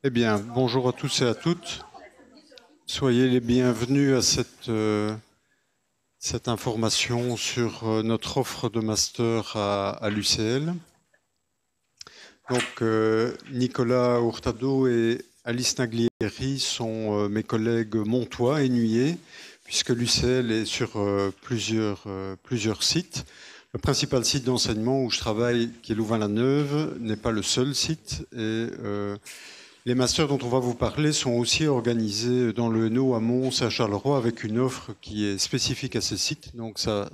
Eh bien, bonjour à tous et à toutes. Soyez les bienvenus à cette information sur notre offre de master à l'UCL. Donc, Nicolas Hurtado et Alice Naglieri sont mes collègues montois et nuillais, puisque l'UCL est sur plusieurs sites. Le principal site d'enseignement où je travaille, qui est Louvain-la-Neuve, n'est pas le seul site. Et les masters dont on va vous parler sont aussi organisés dans le Hainaut à Mons et à Charleroi avec une offre qui est spécifique à ces sites. Donc ça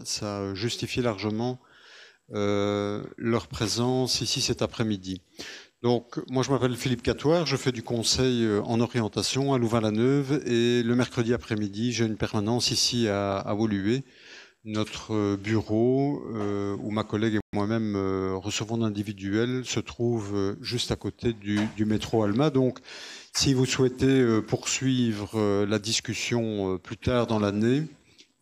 justifie largement leur présence ici cet après-midi. Donc moi je m'appelle Philippe Catoire, je fais du conseil en orientation à Louvain-la-Neuve et le mercredi après-midi j'ai une permanence ici à Woluwe, notre bureau où ma collègue et moi-même recevons d'individuels se trouve juste à côté du métro Alma. Donc si vous souhaitez poursuivre la discussion plus tard dans l'année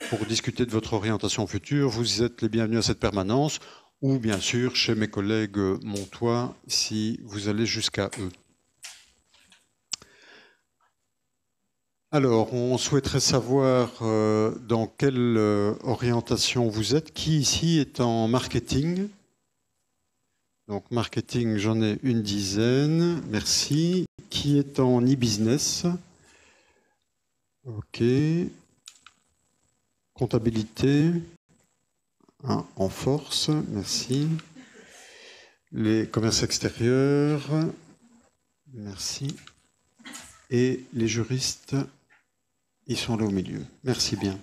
pour discuter de votre orientation future, vous êtes les bienvenus à cette permanence ou bien sûr chez mes collègues montois si vous allez jusqu'à eux. Alors, on souhaiterait savoir dans quelle orientation vous êtes. Qui ici est en marketing? Donc, marketing, j'en ai une dizaine. Merci. Qui est en e-business? OK. Comptabilité? En force, merci. Les commerces extérieurs? Merci. Et les juristes? Ils sont là au milieu. Merci bien.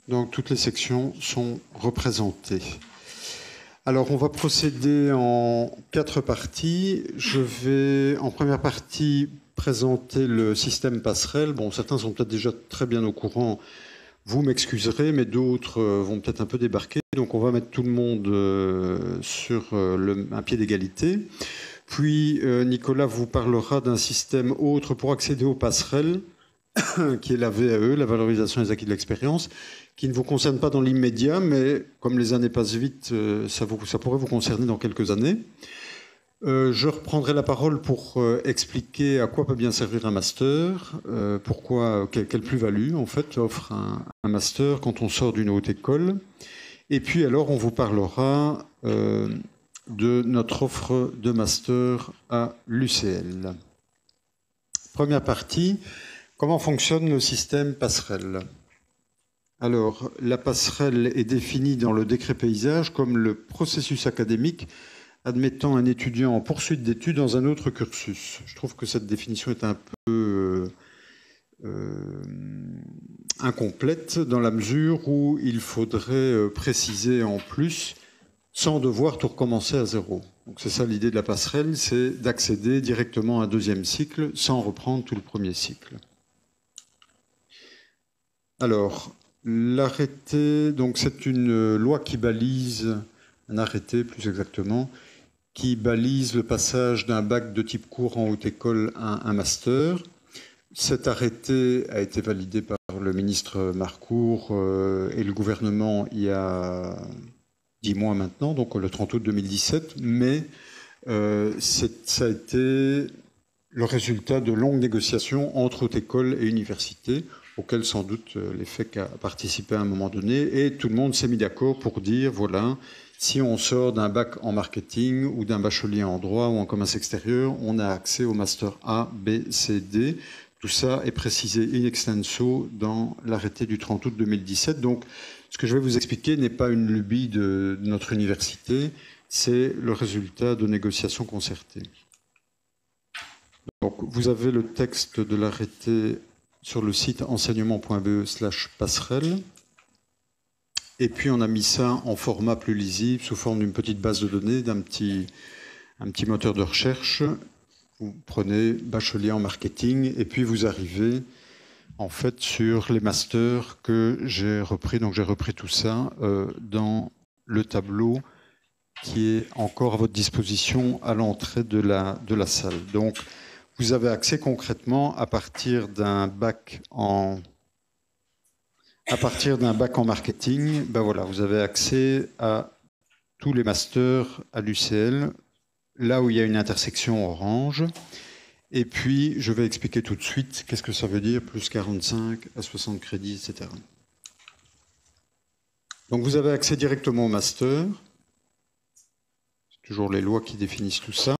Donc, toutes les sections sont représentées. Alors, on va procéder en 4 parties. Je vais, en première partie, présenter le système passerelle. Bon, certains sont peut-être déjà très bien au courant. Vous m'excuserez, mais d'autres vont peut-être un peu débarquer. Donc, on va mettre tout le monde sur un pied d'égalité. Puis, Nicolas vous parlera d'un système autre pour accéder aux passerelles, qui est la VAE, la valorisation des acquis de l'expérience, qui ne vous concerne pas dans l'immédiat, mais comme les années passent vite, ça pourrait vous concerner dans quelques années. Je reprendrai la parole pour expliquer à quoi peut bien servir un master, quelle plus-value en fait offre un master quand on sort d'une haute école. Et puis alors on vous parlera de notre offre de master à l'UCL. Première partie. Comment fonctionne le système passerelle? Alors, la passerelle est définie dans le décret paysage comme le processus académique admettant un étudiant en poursuite d'études dans un autre cursus. Je trouve que cette définition est un peu incomplète dans la mesure où il faudrait préciser en plus sans devoir tout recommencer à zéro. Donc c'est ça l'idée de la passerelle, c'est d'accéder directement à un deuxième cycle sans reprendre tout le premier cycle. Alors, l'arrêté, donc c'est une loi qui balise, un arrêté plus exactement, qui balise le passage d'un bac de type court en haute école à un master. Cet arrêté a été validé par le ministre Marcourt et le gouvernement il y a 10 mois maintenant, donc le 30 août 2017, mais ça a été le résultat de longues négociations entre haute école et université, auxquelles sans doute l'EFEC a participé à un moment donné, et tout le monde s'est mis d'accord pour dire, voilà, si on sort d'un bac en marketing ou d'un bachelier en droit ou en commerce extérieur, on a accès au master A, B, C, D. Tout ça est précisé in extenso dans l'arrêté du 30 août 2017. Donc, ce que je vais vous expliquer n'est pas une lubie de notre université, c'est le résultat de négociations concertées. Donc, vous avez le texte de l'arrêté sur le site enseignement.be/passerelle. Et puis, on a mis ça en format plus lisible, sous forme d'une petite base de données, un petit moteur de recherche. Vous prenez bachelier en marketing et puis vous arrivez en fait sur les masters que j'ai repris. Donc, j'ai repris tout ça dans le tableau qui est encore à votre disposition à l'entrée de la salle. Donc, vous avez accès concrètement à partir d'un bac en marketing. Ben voilà, vous avez accès à tous les masters à l'UCL, là où il y a une intersection orange. Et puis, je vais expliquer tout de suite qu'est-ce que ça veut dire, plus 45 à 60 crédits, etc. Donc, vous avez accès directement au master. C'est toujours les lois qui définissent tout ça.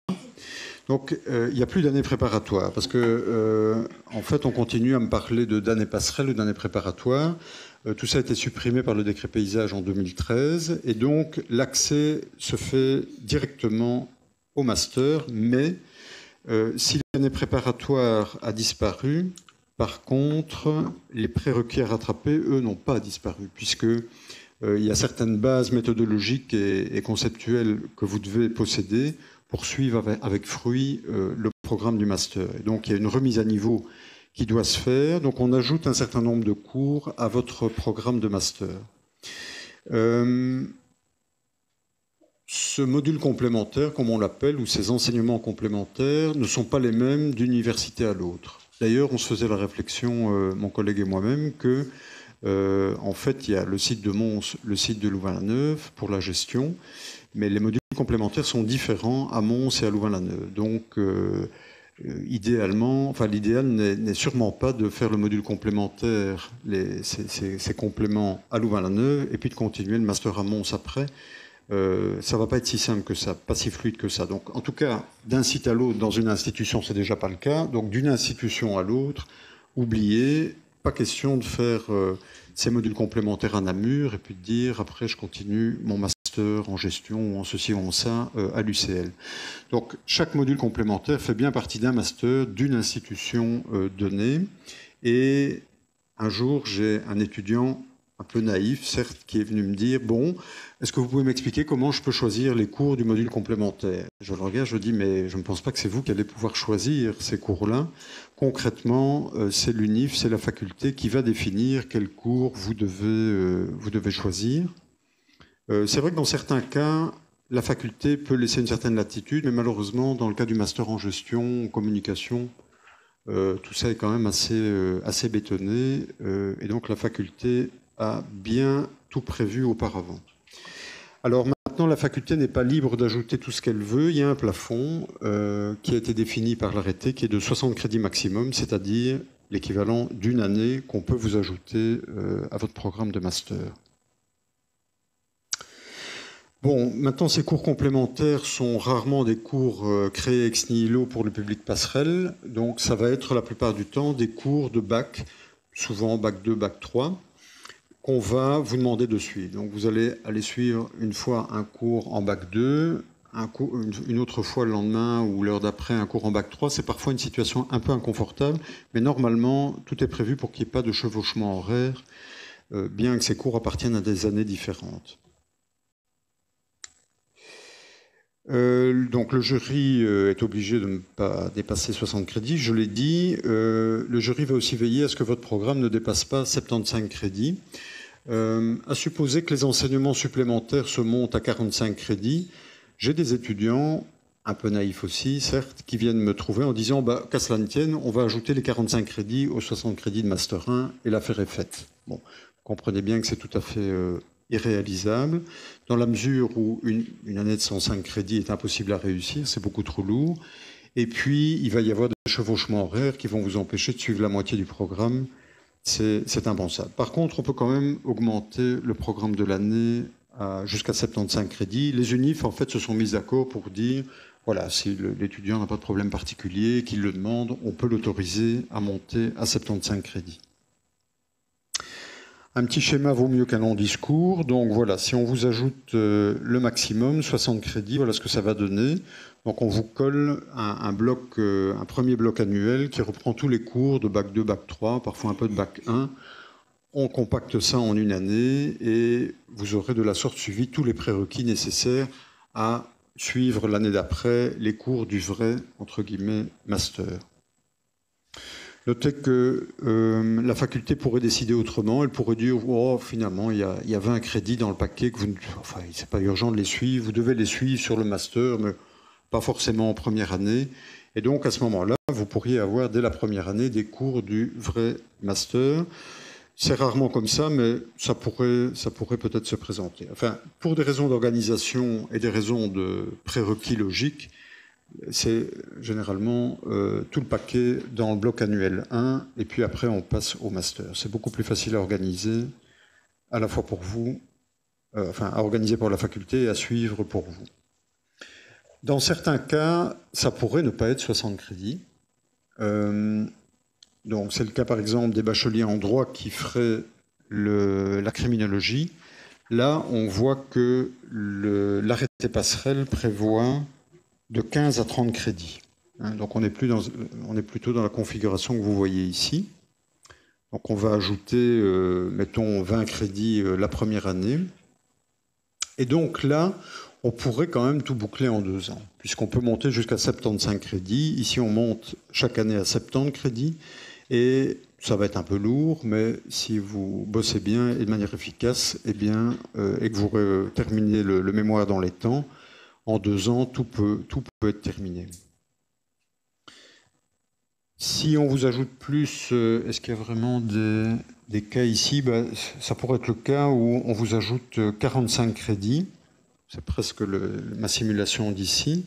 Donc, il n'y a plus d'année préparatoire, parce que, en fait, on continue à me parler d'année passerelle ou d'année préparatoire. Tout ça a été supprimé par le décret paysage en 2013, et donc l'accès se fait directement au master, mais si l'année préparatoire a disparu, par contre, les prérequis à rattraper, eux, n'ont pas disparu, puisque il y a certaines bases méthodologiques et conceptuelles que vous devez posséder pour suivre avec fruit le programme du master. Et donc, il y a une remise à niveau qui doit se faire. Donc, on ajoute un certain nombre de cours à votre programme de master. Ce module complémentaire, comme on l'appelle, ou ces enseignements complémentaires, ne sont pas les mêmes d'une université à l'autre. D'ailleurs, on se faisait la réflexion, mon collègue et moi-même, que en fait, il y a le site de Mons, le site de Louvain-la-Neuve pour la gestion, mais les modules complémentaires sont différents à Mons et à Louvain-la-Neuve. Donc, idéalement, enfin, l'idéal n'est sûrement pas de faire le module complémentaire, ces compléments à Louvain-la-Neuve, et puis de continuer le master à Mons après. Ça ne va pas être si simple que ça, pas si fluide que ça. Donc, en tout cas, d'un site à l'autre, dans une institution, c'est déjà pas le cas. Donc, d'une institution à l'autre, oubliez, pas question de faire ces modules complémentaires à Namur et puis de dire après je continue mon master en gestion ou en ceci ou en ça à l'UCL. Donc chaque module complémentaire fait bien partie d'un master d'une institution donnée. Et un jour, j'ai un étudiant un peu naïf, certes, qui est venu me dire « Bon, est-ce que vous pouvez m'expliquer comment je peux choisir les cours du module complémentaire ?» Je le regarde, je dis « Mais je ne pense pas que c'est vous qui allez pouvoir choisir ces cours-là. Concrètement, c'est l'UNIF, c'est la faculté qui va définir quel cours vous devez choisir. C'est vrai que dans certains cas, la faculté peut laisser une certaine latitude, mais malheureusement, dans le cas du master en gestion, en communication, tout ça est quand même assez bétonné, et donc la faculté a bien tout prévu auparavant. Alors maintenant, la faculté n'est pas libre d'ajouter tout ce qu'elle veut. Il y a un plafond qui a été défini par l'arrêté, qui est de 60 crédits maximum, c'est-à-dire l'équivalent d'une année qu'on peut vous ajouter à votre programme de master. Bon, maintenant, ces cours complémentaires sont rarement des cours créés ex nihilo pour le public passerelle. Donc, ça va être la plupart du temps des cours de bac, souvent bac 2, bac 3, qu'on va vous demander de suivre. Donc, vous allez aller suivre une fois un cours en bac 2, une autre fois le lendemain ou l'heure d'après un cours en bac 3. C'est parfois une situation un peu inconfortable, mais normalement, tout est prévu pour qu'il n'y ait pas de chevauchement horaire, bien que ces cours appartiennent à des années différentes. Donc le jury est obligé de ne pas dépasser 60 crédits. Je l'ai dit, le jury va aussi veiller à ce que votre programme ne dépasse pas 75 crédits. À supposer que les enseignements supplémentaires se montent à 45 crédits, j'ai des étudiants, un peu naïfs aussi, certes, qui viennent me trouver en disant bah, qu'à cela ne tienne, on va ajouter les 45 crédits aux 60 crédits de Master 1 et l'affaire est faite. Bon, vous comprenez bien que c'est tout à fait irréalisable, dans la mesure où une année de 105 crédits est impossible à réussir, c'est beaucoup trop lourd. Et puis, il va y avoir des chevauchements horaires qui vont vous empêcher de suivre la moitié du programme. C'est impensable. Par contre, on peut quand même augmenter le programme de l'année jusqu'à 75 crédits. Les UNIF, en fait, se sont mis d'accord pour dire, voilà, si l'étudiant n'a pas de problème particulier, qu'il le demande, on peut l'autoriser à monter à 75 crédits. Un petit schéma vaut mieux qu'un long discours. Donc voilà, si on vous ajoute le maximum, 60 crédits, voilà ce que ça va donner. Donc on vous colle un premier bloc annuel qui reprend tous les cours de bac 2, bac 3, parfois un peu de bac 1. On compacte ça en une année et vous aurez de la sorte suivi tous les prérequis nécessaires à suivre l'année d'après les cours du vrai, entre guillemets, master. Notez que la faculté pourrait décider autrement. Elle pourrait dire oh, finalement, il y a 20 crédits dans le paquet, enfin, c'est pas urgent de les suivre, vous devez les suivre sur le master, mais pas forcément en première année. Et donc, à ce moment-là, vous pourriez avoir dès la première année des cours du vrai master. C'est rarement comme ça, mais ça pourrait peut-être se présenter. Enfin, pour des raisons d'organisation et des raisons de prérequis logiques, c'est généralement tout le paquet dans le bloc annuel 1, et puis après on passe au master. C'est beaucoup plus facile à organiser, à la fois pour vous, à organiser pour la faculté et à suivre pour vous. Dans certains cas, ça pourrait ne pas être 60 crédits. Donc c'est le cas par exemple des bacheliers en droit qui feraient la criminologie. Là, on voit que l'arrêté passerelle prévoit de 15 à 30 crédits. Donc on est plutôt dans la configuration que vous voyez ici. Donc on va ajouter, mettons, 20 crédits la première année. Et donc là, on pourrait quand même tout boucler en 2 ans, puisqu'on peut monter jusqu'à 75 crédits. Ici, on monte chaque année à 70 crédits. Et ça va être un peu lourd, mais si vous bossez bien et de manière efficace, et que vous terminez le mémoire dans les temps, en 2 ans, tout peut être terminé. Si on vous ajoute plus, est-ce qu'il y a vraiment des cas ici? Ça pourrait être le cas où on vous ajoute 45 crédits. C'est presque ma simulation d'ici.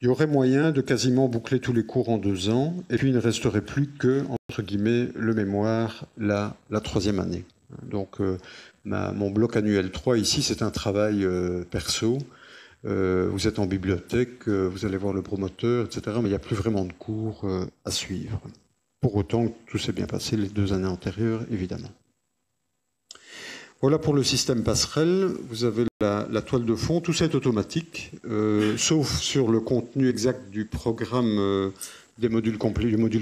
Il y aurait moyen de quasiment boucler tous les cours en 2 ans, et puis il ne resterait plus que, entre guillemets, le mémoire la 3e année. Donc mon bloc annuel 3 ici, c'est un travail perso. Vous êtes en bibliothèque, vous allez voir le promoteur, etc. Mais il n'y a plus vraiment de cours à suivre. Pour autant que tout s'est bien passé les 2 années antérieures, évidemment. Voilà pour le système passerelle. Vous avez la toile de fond. Tout ça est automatique, sauf sur le contenu exact du programme du module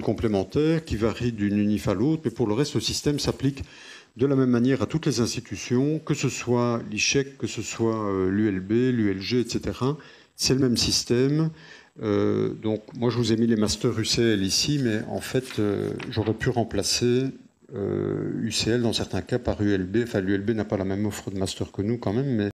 complémentaire qui varie d'une unif à l'autre. Mais pour le reste, le système s'applique de la même manière à toutes les institutions, que ce soit l'ICHEC, que ce soit l'ULB, l'ULG, etc. C'est le même système. Donc moi, je vous ai mis les masters UCL ici, mais en fait, j'aurais pu remplacer UCL dans certains cas par ULB. Enfin, l'ULB n'a pas la même offre de master que nous quand même, mais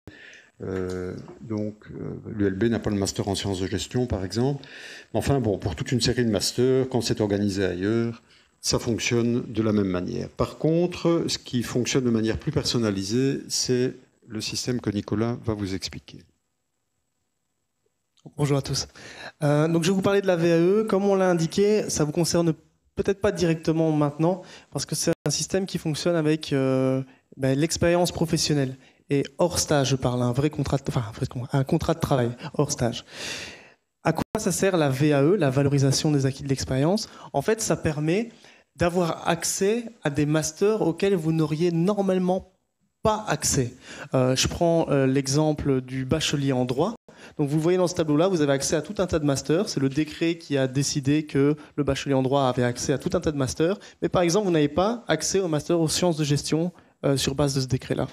l'ULB n'a pas le master en sciences de gestion, par exemple. Enfin bon, pour toute une série de masters, quand c'est organisé ailleurs, ça fonctionne de la même manière. Par contre, ce qui fonctionne de manière plus personnalisée, c'est le système que Nicolas va vous expliquer. Bonjour à tous. Donc je vais vous parler de la VAE. Comme on l'a indiqué, ça vous concerne peut-être pas directement maintenant, parce que c'est un système qui fonctionne avec l'expérience professionnelle. Et hors stage, je parle, un contrat de travail, hors stage. À quoi ça sert la VAE, la valorisation des acquis de l'expérience? En fait, ça permet d'avoir accès à des masters auxquels vous n'auriez normalement pas accès. Je prends l'exemple du bachelier en droit. Donc vous le voyez dans ce tableau-là, vous avez accès à tout un tas de masters. C'est le décret qui a décidé que le bachelier en droit avait accès à tout un tas de masters. Mais par exemple, vous n'avez pas accès au master aux sciences de gestion sur base de ce décret-là.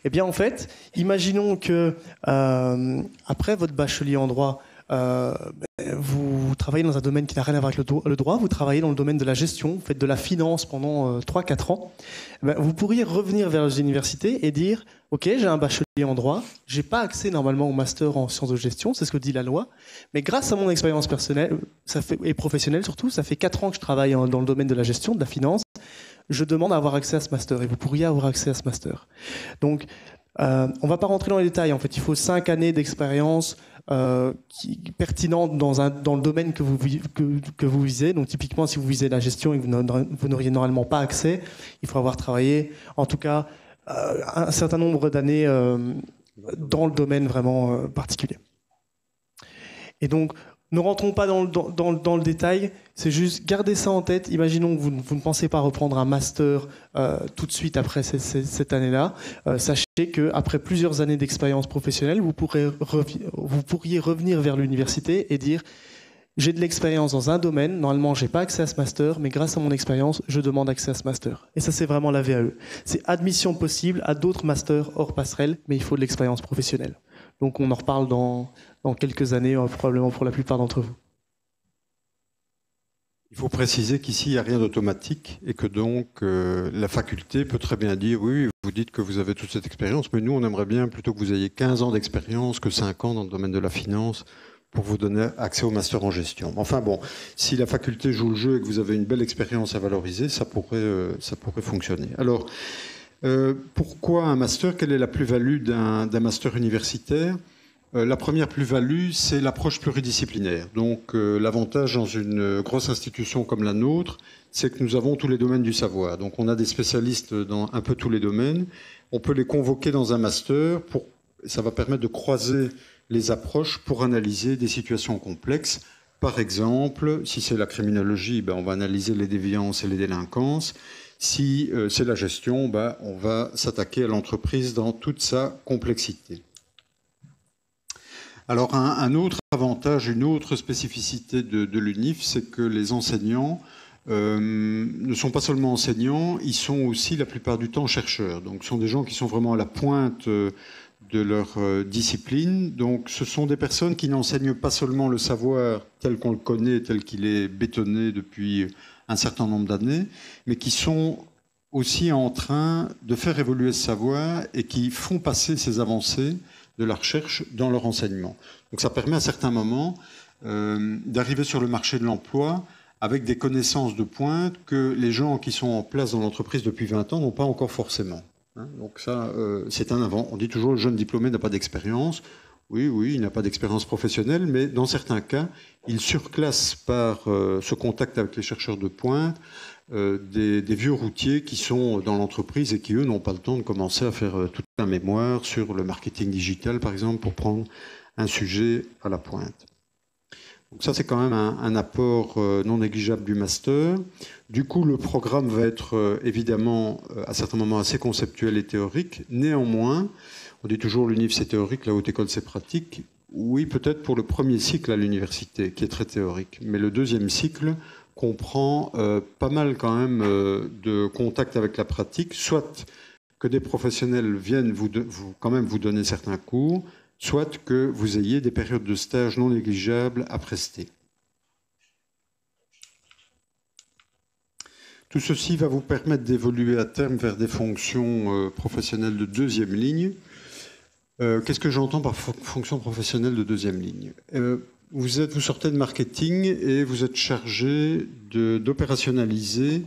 Eh bien en fait, imaginons que après votre bachelier en droit, vous travaillez dans un domaine qui n'a rien à voir avec le droit, vous travaillez dans le domaine de la gestion, vous faites de la finance pendant 3-4 ans, vous pourriez revenir vers les universités et dire « Ok, j'ai un bachelier en droit, j'ai pas accès normalement au master en sciences de gestion, c'est ce que dit la loi, mais grâce à mon expérience personnelle et professionnelle surtout, ça fait 4 ans que je travaille dans le domaine de la gestion, de la finance, je demande à avoir accès à ce master et vous pourriez avoir accès à ce master. » Donc, on ne va pas rentrer dans les détails, en fait, il faut 5 années d'expérience pertinente dans le domaine que vous visez. Donc typiquement, si vous visez la gestion et que vous n'auriez normalement pas accès, il faut avoir travaillé en tout cas un certain nombre d'années dans le domaine vraiment particulier. Et donc, ne rentrons pas dans le détail, c'est juste garder ça en tête. Imaginons que vous ne pensez pas reprendre un master tout de suite après cette année-là. Sachez qu'après plusieurs années d'expérience professionnelle, vous pourriez revenir vers l'université et dire « J'ai de l'expérience dans un domaine, normalement je n'ai pas accès à ce master, mais grâce à mon expérience, je demande accès à ce master. » Et ça, c'est vraiment la VAE. C'est admission possible à d'autres masters hors passerelle, mais il faut de l'expérience professionnelle. Donc on en reparle dans quelques années, probablement pour la plupart d'entre vous. Il faut préciser qu'ici, il n'y a rien d'automatique et que donc la faculté peut très bien dire « Oui, vous dites que vous avez toute cette expérience, mais nous, on aimerait bien plutôt que vous ayez 15 ans d'expérience que 5 ans dans le domaine de la finance pour vous donner accès au master en gestion. » Enfin bon, si la faculté joue le jeu et que vous avez une belle expérience à valoriser, ça pourrait fonctionner. Alors, pourquoi un master? Quelle est la plus-value d'un master universitaire? La première plus-value, c'est l'approche pluridisciplinaire. Donc l'avantage dans une grosse institution comme la nôtre, c'est que nous avons tous les domaines du savoir. Donc on a des spécialistes dans un peu tous les domaines. On peut les convoquer dans un master. Ça va permettre de croiser les approches pour analyser des situations complexes. Par exemple, si c'est la criminologie, on va analyser les déviances et les délinquances. Si c'est la gestion, on va s'attaquer à l'entreprise dans toute sa complexité. Alors un autre avantage, une autre spécificité de l'UNIF, c'est que les enseignants ne sont pas seulement enseignants, ils sont aussi la plupart du temps chercheurs. Donc ce sont des gens qui sont vraiment à la pointe de leur discipline. Donc ce sont des personnes qui n'enseignent pas seulement le savoir tel qu'on le connaît, tel qu'il est bétonné depuis un certain nombre d'années, mais qui sont aussi en train de faire évoluer ce savoir et qui font passer ces avancées de la recherche dans leur enseignement. Donc ça permet à certains moments d'arriver sur le marché de l'emploi avec des connaissances de pointe que les gens qui sont en place dans l'entreprise depuis 20 ans n'ont pas encore forcément. Donc ça, c'est un avant. On dit toujours le jeune diplômé n'a pas d'expérience. Oui, il n'a pas d'expérience professionnelle, mais dans certains cas, il surclasse par ce contact avec les chercheurs de pointe des vieux routiers qui sont dans l'entreprise et qui, eux, n'ont pas le temps de commencer à faire tout un mémoire sur le marketing digital, par exemple, pour prendre un sujet à la pointe. Donc ça, c'est quand même un apport non négligeable du master. Du coup, le programme va être évidemment, à certains moments, assez conceptuel et théorique. Néanmoins, on dit toujours l'UNIF, c'est théorique, la haute école, c'est pratique. Oui, peut-être pour le premier cycle à l'université, qui est très théorique. Mais le deuxième cycle comprend pas mal quand même de contact avec la pratique, soit que des professionnels viennent quand même vous donner certains cours, soit que vous ayez des périodes de stage non négligeables à prester. Tout ceci va vous permettre d'évoluer à terme vers des fonctions professionnelles de deuxième ligne. Qu'est-ce que j'entends par fonction professionnelle de deuxième ligne ? Vous sortez de marketing et vous êtes chargé d'opérationnaliser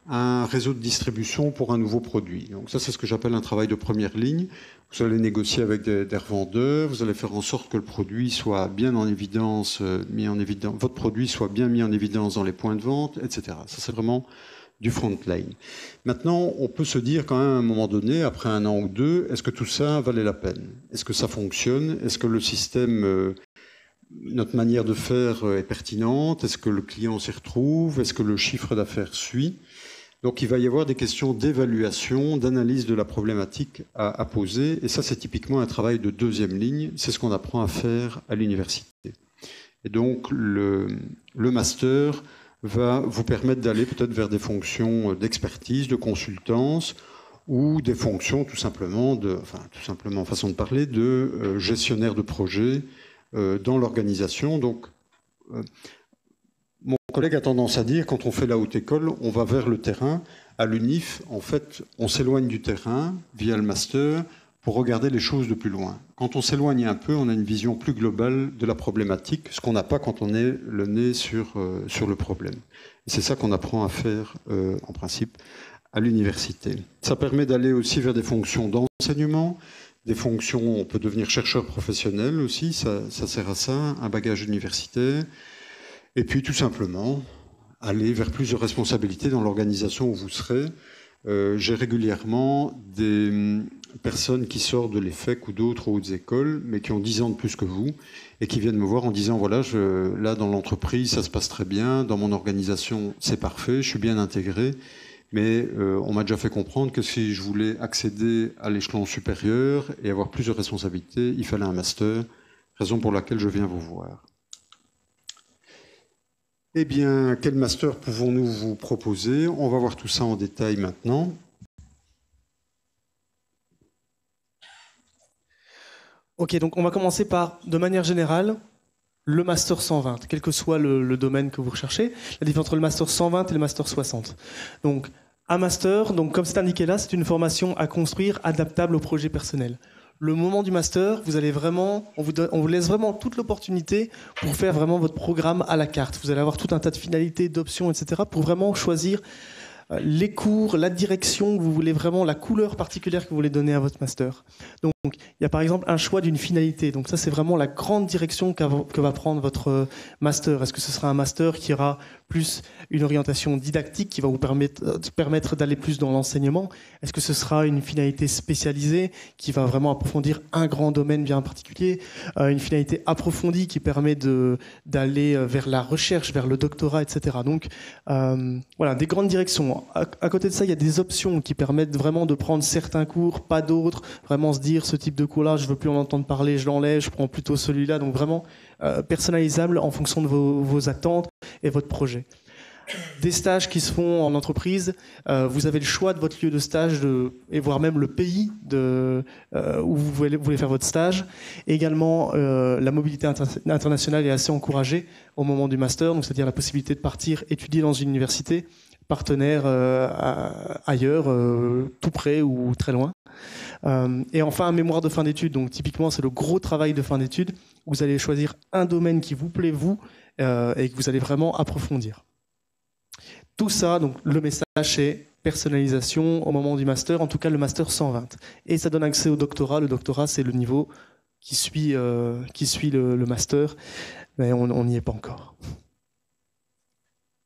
un réseau de distribution pour un nouveau produit. Donc ça, c'est ce que j'appelle un travail de première ligne. Vous allez négocier avec des revendeurs, vous allez faire en sorte que le produit soit bien en évidence, votre produit soit bien mis en évidence dans les points de vente, etc. Ça, c'est vraiment du frontline. Maintenant, on peut se dire quand même à un moment donné, après un an ou deux, est-ce que tout ça valait la peine ? Est-ce que ça fonctionne ? Est-ce que le système, notre manière de faire est pertinente ? Est-ce que le client s'y retrouve ? Est-ce que le chiffre d'affaires suit ? Donc il va y avoir des questions d'évaluation, d'analyse de la problématique à poser. Et ça, c'est typiquement un travail de deuxième ligne. C'est ce qu'on apprend à faire à l'université. Et donc le master va vous permettre d'aller peut-être vers des fonctions d'expertise, de consultance, ou des fonctions tout simplement, façon de parler, de gestionnaire de projet dans l'organisation. Donc, mon collègue a tendance à dire, quand on fait la haute école, on va vers le terrain. À l'UNIF, en fait, on s'éloigne du terrain via le master pour regarder les choses de plus loin. Quand on s'éloigne un peu, on a une vision plus globale de la problématique, ce qu'on n'a pas quand on est le nez sur le problème. Et c'est ça qu'on apprend à faire, en principe, à l'université. Ça permet d'aller aussi vers des fonctions d'enseignement, des fonctions, on peut devenir chercheur professionnel aussi, ça sert à ça, un bagage universitaire. Et puis tout simplement, aller vers plus de responsabilités dans l'organisation où vous serez. J'ai régulièrement des personnes qui sortent de l'EFEC ou d'autres hautes écoles, mais qui ont 10 ans de plus que vous, et qui viennent me voir en disant, voilà, là dans l'entreprise, ça se passe très bien, dans mon organisation, c'est parfait, je suis bien intégré, mais on m'a déjà fait comprendre que si je voulais accéder à l'échelon supérieur et avoir plus de responsabilités, il fallait un master, raison pour laquelle je viens vous voir. Eh bien, quel master pouvons-nous vous proposer ? On va voir tout ça en détail maintenant. Ok, donc on va commencer par, de manière générale, le master 120, quel que soit le domaine que vous recherchez. La différence entre le master 120 et le master 60. Donc, un master, donc comme c'est indiqué là, c'est une formation à construire adaptable au projet personnel. Le moment du master, vous allez vraiment, on vous laisse vraiment toute l'opportunité pour faire vraiment votre programme à la carte. Vous allez avoir tout un tas de finalités, d'options, etc. pour vraiment choisir les cours, la direction que vous voulez vraiment, la couleur particulière que vous voulez donner à votre master. Donc, Donc, il y a par exemple un choix d'une finalité. Donc ça, c'est vraiment la grande direction que va prendre votre master. Est-ce que ce sera un master qui aura plus une orientation didactique, qui va vous permettre d'aller plus dans l'enseignement? Est-ce que ce sera une finalité spécialisée qui va vraiment approfondir un grand domaine bien particulier? Une finalité approfondie qui permet d'aller vers la recherche, vers le doctorat, etc. Donc voilà, des grandes directions. À côté de ça, il y a des options qui permettent vraiment de prendre certains cours, pas d'autres. Vraiment se dire, ce type de cours-là, je veux plus en entendre parler, je l'enlève, je prends plutôt celui-là. Donc vraiment personnalisable en fonction de vos attentes et votre projet. Des stages qui se font en entreprise, vous avez le choix de votre lieu de stage et voire même le pays où vous voulez faire votre stage. Et également, la mobilité internationale est assez encouragée au moment du master, donc c'est-à-dire la possibilité de partir étudier dans une université partenaire ailleurs, tout près ou très loin. Et enfin, un mémoire de fin d'études. Donc typiquement, c'est le gros travail de fin d'études. Vous allez choisir un domaine qui vous plaît, vous, et que vous allez vraiment approfondir. Tout ça, donc le message, c'est personnalisation au moment du master, en tout cas le master 120. Et ça donne accès au doctorat. Le doctorat, c'est le niveau qui suit le master, mais on n'y est pas encore.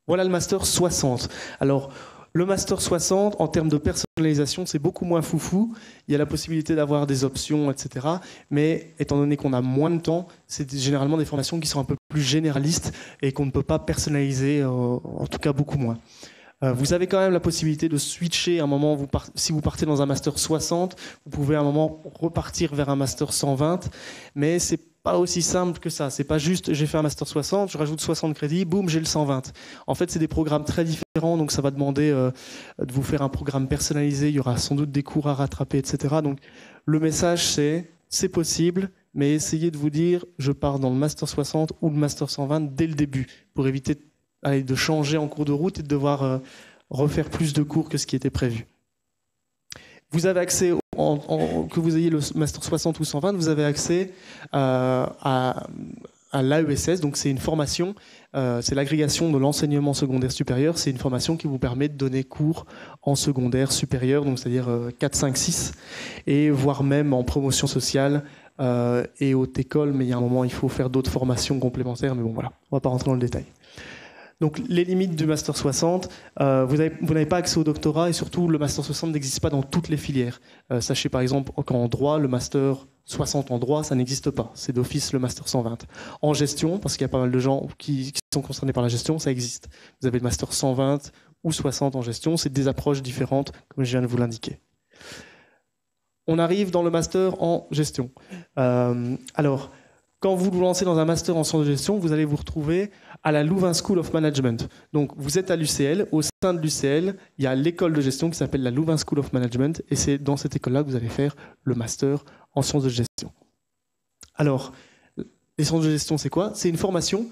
Voilà le master 60. Alors, le master 60, en termes de personnalisation, c'est beaucoup moins foufou. Il y a la possibilité d'avoir des options, etc. Mais étant donné qu'on a moins de temps, c'est généralement des formations qui sont un peu plus généralistes et qu'on ne peut pas personnaliser, en tout cas beaucoup moins. Vous avez quand même la possibilité de switcher à un moment, si vous partez dans un master 60, vous pouvez à un moment repartir vers un master 120, mais c'est pas aussi simple que ça. C'est pas juste j'ai fait un master 60, je rajoute 60 crédits, boum, j'ai le 120. En fait, c'est des programmes très différents, donc ça va demander de vous faire un programme personnalisé, il y aura sans doute des cours à rattraper, etc. Donc le message c'est possible, mais essayez de vous dire je pars dans le master 60 ou le master 120 dès le début, pour éviter de changer en cours de route et de devoir refaire plus de cours que ce qui était prévu. Vous avez accès, que vous ayez le master 60 ou 120, vous avez accès à l'AESS, donc c'est une formation, c'est l'agrégation de l'enseignement secondaire supérieur, c'est une formation qui vous permet de donner cours en secondaire supérieur, donc c'est-à-dire 4, 5, 6, et voire même en promotion sociale et haute école, mais il y a un moment il faut faire d'autres formations complémentaires, mais bon voilà, on ne va pas rentrer dans le détail. Donc les limites du Master 60, vous n'avez pas accès au doctorat et surtout le Master 60 n'existe pas dans toutes les filières. Sachez par exemple qu'en droit, le Master 60 en droit, ça n'existe pas. C'est d'office le Master 120. En gestion, parce qu'il y a pas mal de gens qui sont concernés par la gestion, ça existe. Vous avez le Master 120 ou 60 en gestion, c'est des approches différentes, comme je viens de vous l'indiquer. On arrive dans le Master en gestion. Alors, quand vous vous lancez dans un master en sciences de gestion, vous allez vous retrouver à la Louvain School of Management. Donc, vous êtes à l'UCL. Au sein de l'UCL, il y a l'école de gestion qui s'appelle la Louvain School of Management. Et c'est dans cette école-là que vous allez faire le master en sciences de gestion. Alors, les sciences de gestion, c'est quoi? C'est une formation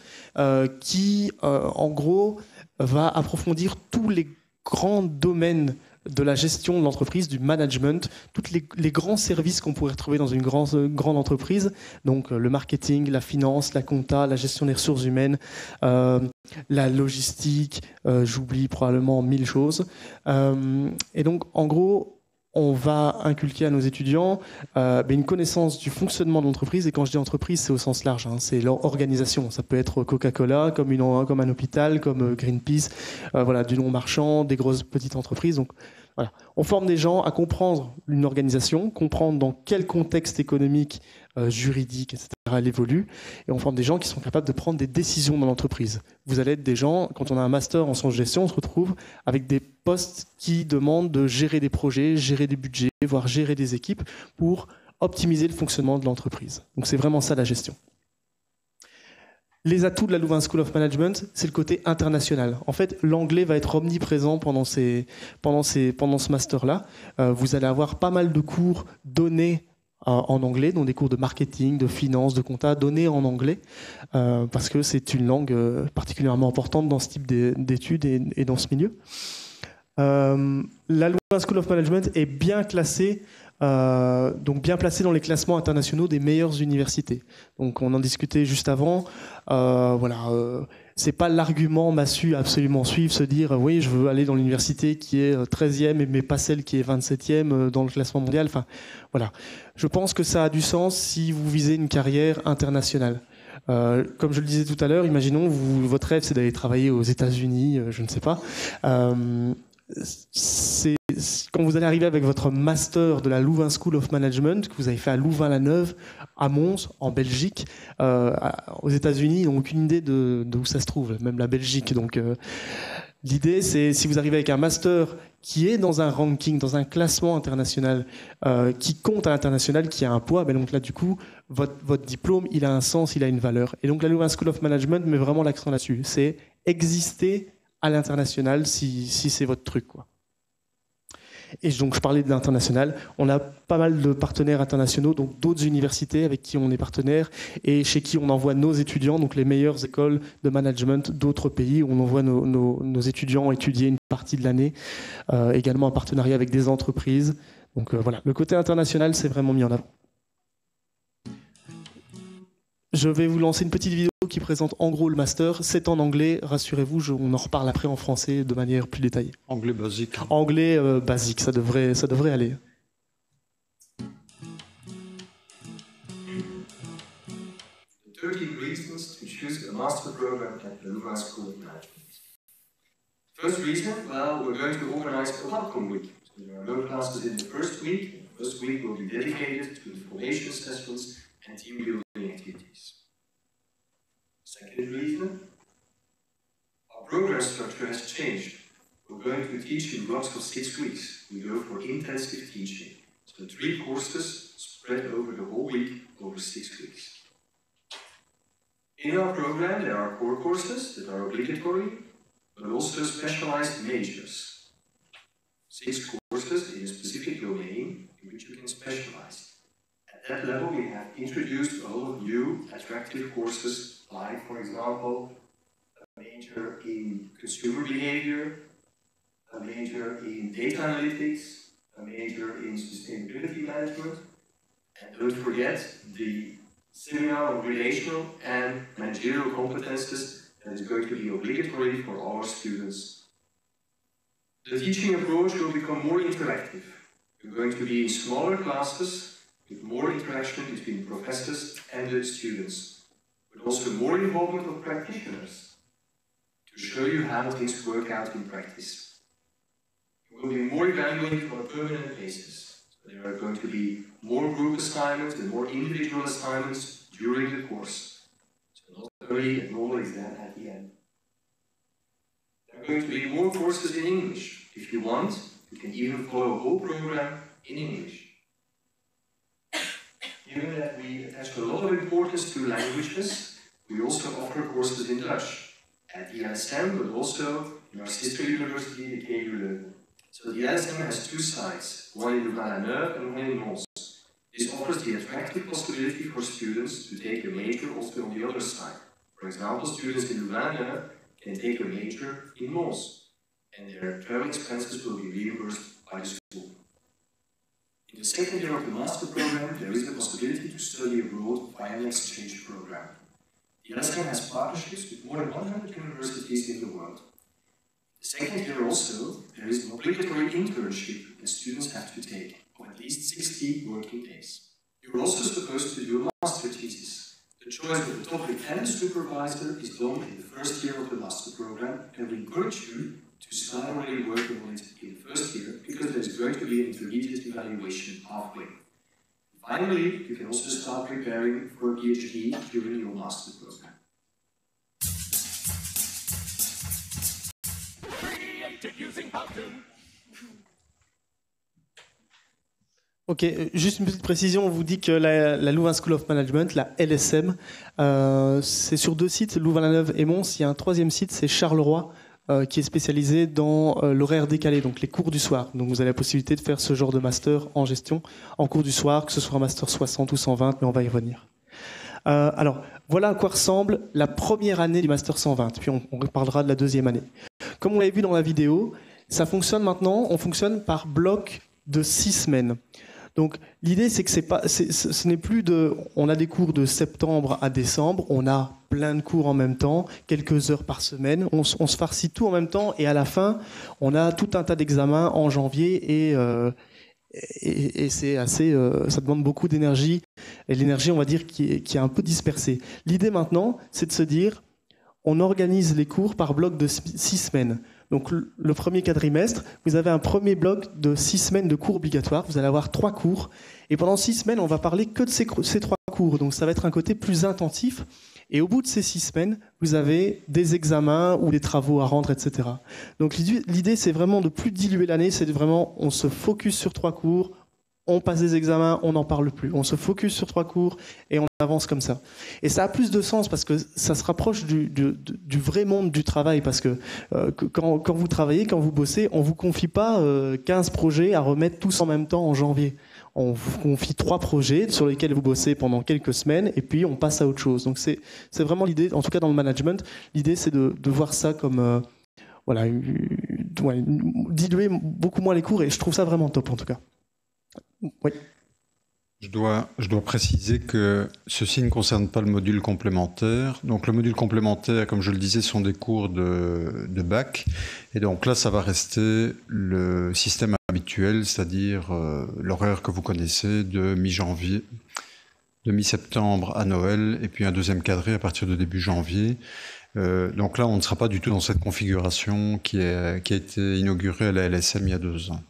qui, en gros, va approfondir tous les grands domaines de la gestion de l'entreprise, du management, tous les grands services qu'on pourrait retrouver dans une grande entreprise, donc le marketing, la finance, la compta, la gestion des ressources humaines, la logistique, j'oublie probablement 1000 choses. Et donc, en gros, on va inculquer à nos étudiants une connaissance du fonctionnement de l'entreprise. Et quand je dis entreprise, c'est au sens large. Hein, c'est leur organisation. Ça peut être Coca-Cola, comme un hôpital, comme Greenpeace, voilà, du non-marchand, des grosses petites entreprises. Donc, voilà. On forme des gens à comprendre une organisation, comprendre dans quel contexte économique, juridique, etc. elle évolue. Et on forme des gens qui sont capables de prendre des décisions dans l'entreprise. Vous allez être des gens, quand on a un master en sciences de gestion, on se retrouve avec des postes qui demandent de gérer des projets, gérer des budgets, voire gérer des équipes pour optimiser le fonctionnement de l'entreprise. Donc c'est vraiment ça la gestion. Les atouts de la Louvain School of Management, c'est le côté international. En fait, l'anglais va être omniprésent pendant ce master-là. Vous allez avoir pas mal de cours donnés en anglais, dont des cours de marketing, de finance, de compta, donnés en anglais, parce que c'est une langue particulièrement importante dans ce type d'études et dans ce milieu. La Louvain School of Management est bien classée donc bien placé dans les classements internationaux des meilleures universités. Donc on en discutait juste avant. C'est pas l'argument massu à absolument suivre, se dire oui, je veux aller dans l'université qui est 13e mais pas celle qui est 27e dans le classement mondial. Enfin, voilà. Je pense que ça a du sens si vous visez une carrière internationale. Comme je le disais tout à l'heure, imaginons votre rêve c'est d'aller travailler aux États-Unis, je ne sais pas. Quand vous allez arriver avec votre master de la Louvain School of Management, que vous avez fait à Louvain-la-Neuve, à Mons, en Belgique, aux États-Unis, ils n'ont aucune idée d'où ça se trouve, même la Belgique. Donc, l'idée, c'est si vous arrivez avec un master qui est dans un ranking, dans un classement international, qui compte à l'international, qui a un poids, ben donc là, du coup, votre diplôme, il a un sens, il a une valeur. Et donc, la Louvain School of Management met vraiment l'accent là-dessus. C'est exister à l'international si c'est votre truc, quoi. Et donc je parlais de l'international, on a pas mal de partenaires internationaux, donc d'autres universités avec qui on est partenaire et chez qui on envoie nos étudiants, donc les meilleures écoles de management d'autres pays, où on envoie nos étudiants étudier une partie de l'année, également en partenariat avec des entreprises. Donc voilà, le côté international c'est vraiment mis en avant. Je vais vous lancer une petite vidéo qui présente en gros le master. C'est en anglais, rassurez-vous, on en reparle après en français de manière plus détaillée. Anglais basique. Anglais basique, ça devrait aller. The 13 reasons to choose a master program at the Louvain School of Management. First reason, well, we're going to organize a welcome week. So there are no classes in the first week. The first week will be dedicated to information sessions and team building activities. Second reason, our program structure has changed. We're going to teach in blocks of 6 weeks. We go for intensive teaching. So 3 courses spread over the whole week over 6 weeks. In our program there are core courses that are obligatory, but also specialized majors. 6 courses in a specific domain in which you can specialize. At that level we have introduced a lot of new attractive courses, like, for example, a major in consumer behavior, a major in data analytics, a major in sustainability management, and don't forget the seminar on relational and managerial competences that is going to be obligatory for all our students. The teaching approach will become more interactive. You're going to be in smaller classes with more interaction between professors and the students, but also more involvement of practitioners to show you how things work out in practice. You will be more evaluated on a permanent basis. So there are going to be more group assignments and more individual assignments during the course. So not only a normal exam at the end. There are going to be more courses in English. If you want, you can even follow a whole program in English. Given that we attach a lot of importance to languages, we also offer courses in Dutch at the LSM, but also in our sister university, the KU Leuven. So the LSM has 2 sites, one in Louvain-la-Neuve and one in Mons. This offers the attractive possibility for students to take a major also on the other side. For example, students in Louvain-la-Neuve can take a major in Mons, and their travel expenses will be reimbursed by the school. In the second year of the master program, there is the possibility to study abroad via an exchange program. The LSM has partnerships with more than 100 universities in the world. The second year also, there is an obligatory internship that students have to take of at least 60 working days. You're also supposed to do a master thesis. The choice of the topic and the supervisor is done in the first year of the master program, and we encourage you to start already working on it in the first year, because there's going to be an intermediate evaluation halfway. Finally, you can also start preparing for a PhD during your master program. Ok, juste une petite précision, on vous dit que la Louvain School of Management, la LSM, c'est sur 2 sites, Louvain-la-Neuve et Mons. Il y a un 3e site, c'est Charleroi, qui est spécialisé dans l'horaire décalé, donc les cours du soir. Donc vous avez la possibilité de faire ce genre de master en gestion en cours du soir, que ce soit un master 60 ou 120, mais on va y revenir. Alors, voilà à quoi ressemble la première année du master 120, puis on parlera de la 2e année. Comme on l'avait vu dans la vidéo, ça fonctionne maintenant, on fonctionne par bloc de 6 semaines. Donc l'idée, c'est que ce n'est plus on a des cours de septembre à décembre, on a plein de cours en même temps, quelques heures par semaine, on se farcit tout en même temps, et à la fin, on a tout un tas d'examens en janvier, et c'est assez, ça demande beaucoup d'énergie, et l'énergie, on va dire, qui est un peu dispersée. L'idée maintenant, c'est de se dire, on organise les cours par bloc de 6 semaines. Donc le premier quadrimestre, vous avez un premier bloc de 6 semaines de cours obligatoires. Vous allez avoir 3 cours. Et pendant 6 semaines, on va parler que de ces 3 cours. Donc ça va être un côté plus intensif. Et au bout de ces 6 semaines, vous avez des examens ou des travaux à rendre, etc. Donc l'idée, c'est vraiment de plus diluer l'année. C'est vraiment, on se focus sur 3 cours. On passe des examens, on n'en parle plus. On se focus sur 3 cours et on avance comme ça. Et ça a plus de sens parce que ça se rapproche du vrai monde du travail. Parce que quand vous travaillez, quand vous bossez, on ne vous confie pas 15 projets à remettre tous en même temps en janvier. On vous confie 3 projets sur lesquels vous bossez pendant quelques semaines et puis on passe à autre chose. Donc c'est vraiment l'idée, en tout cas dans le management, l'idée c'est de voir ça comme diluer beaucoup moins les cours et je trouve ça vraiment top en tout cas. Oui. Je dois préciser que ceci ne concerne pas le module complémentaire. Donc le module complémentaire, comme je le disais, sont des cours de bac. Et donc là, ça va rester le système habituel, c'est-à-dire l'horaire que vous connaissez de mi-janvier, de mi-septembre à Noël, et puis un deuxième cadré à partir de début janvier. Donc là, on ne sera pas du tout dans cette configuration qui a été inaugurée à la LSM il y a 2 ans.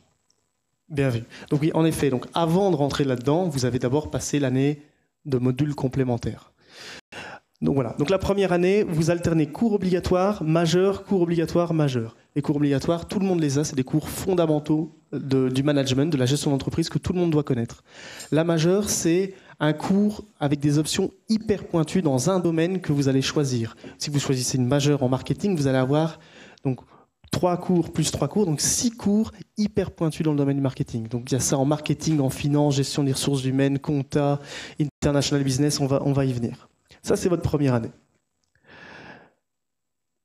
Bien vu. Donc oui, en effet, donc avant de rentrer là-dedans, vous avez d'abord passé l'année de modules complémentaires. Donc voilà. Donc la première année, vous alternez cours obligatoires, majeurs, cours obligatoires, majeurs. Les cours obligatoires, tout le monde les a, c'est des cours fondamentaux du management, de la gestion d'entreprise que tout le monde doit connaître. La majeure, c'est un cours avec des options hyper pointues dans un domaine que vous allez choisir. Si vous choisissez une majeure en marketing, vous allez avoir donc 3 cours plus 3 cours, donc 6 cours hyper pointus dans le domaine du marketing. Donc il y a ça en marketing, en finance, gestion des ressources humaines, compta, international business, on va y venir. Ça, c'est votre première année.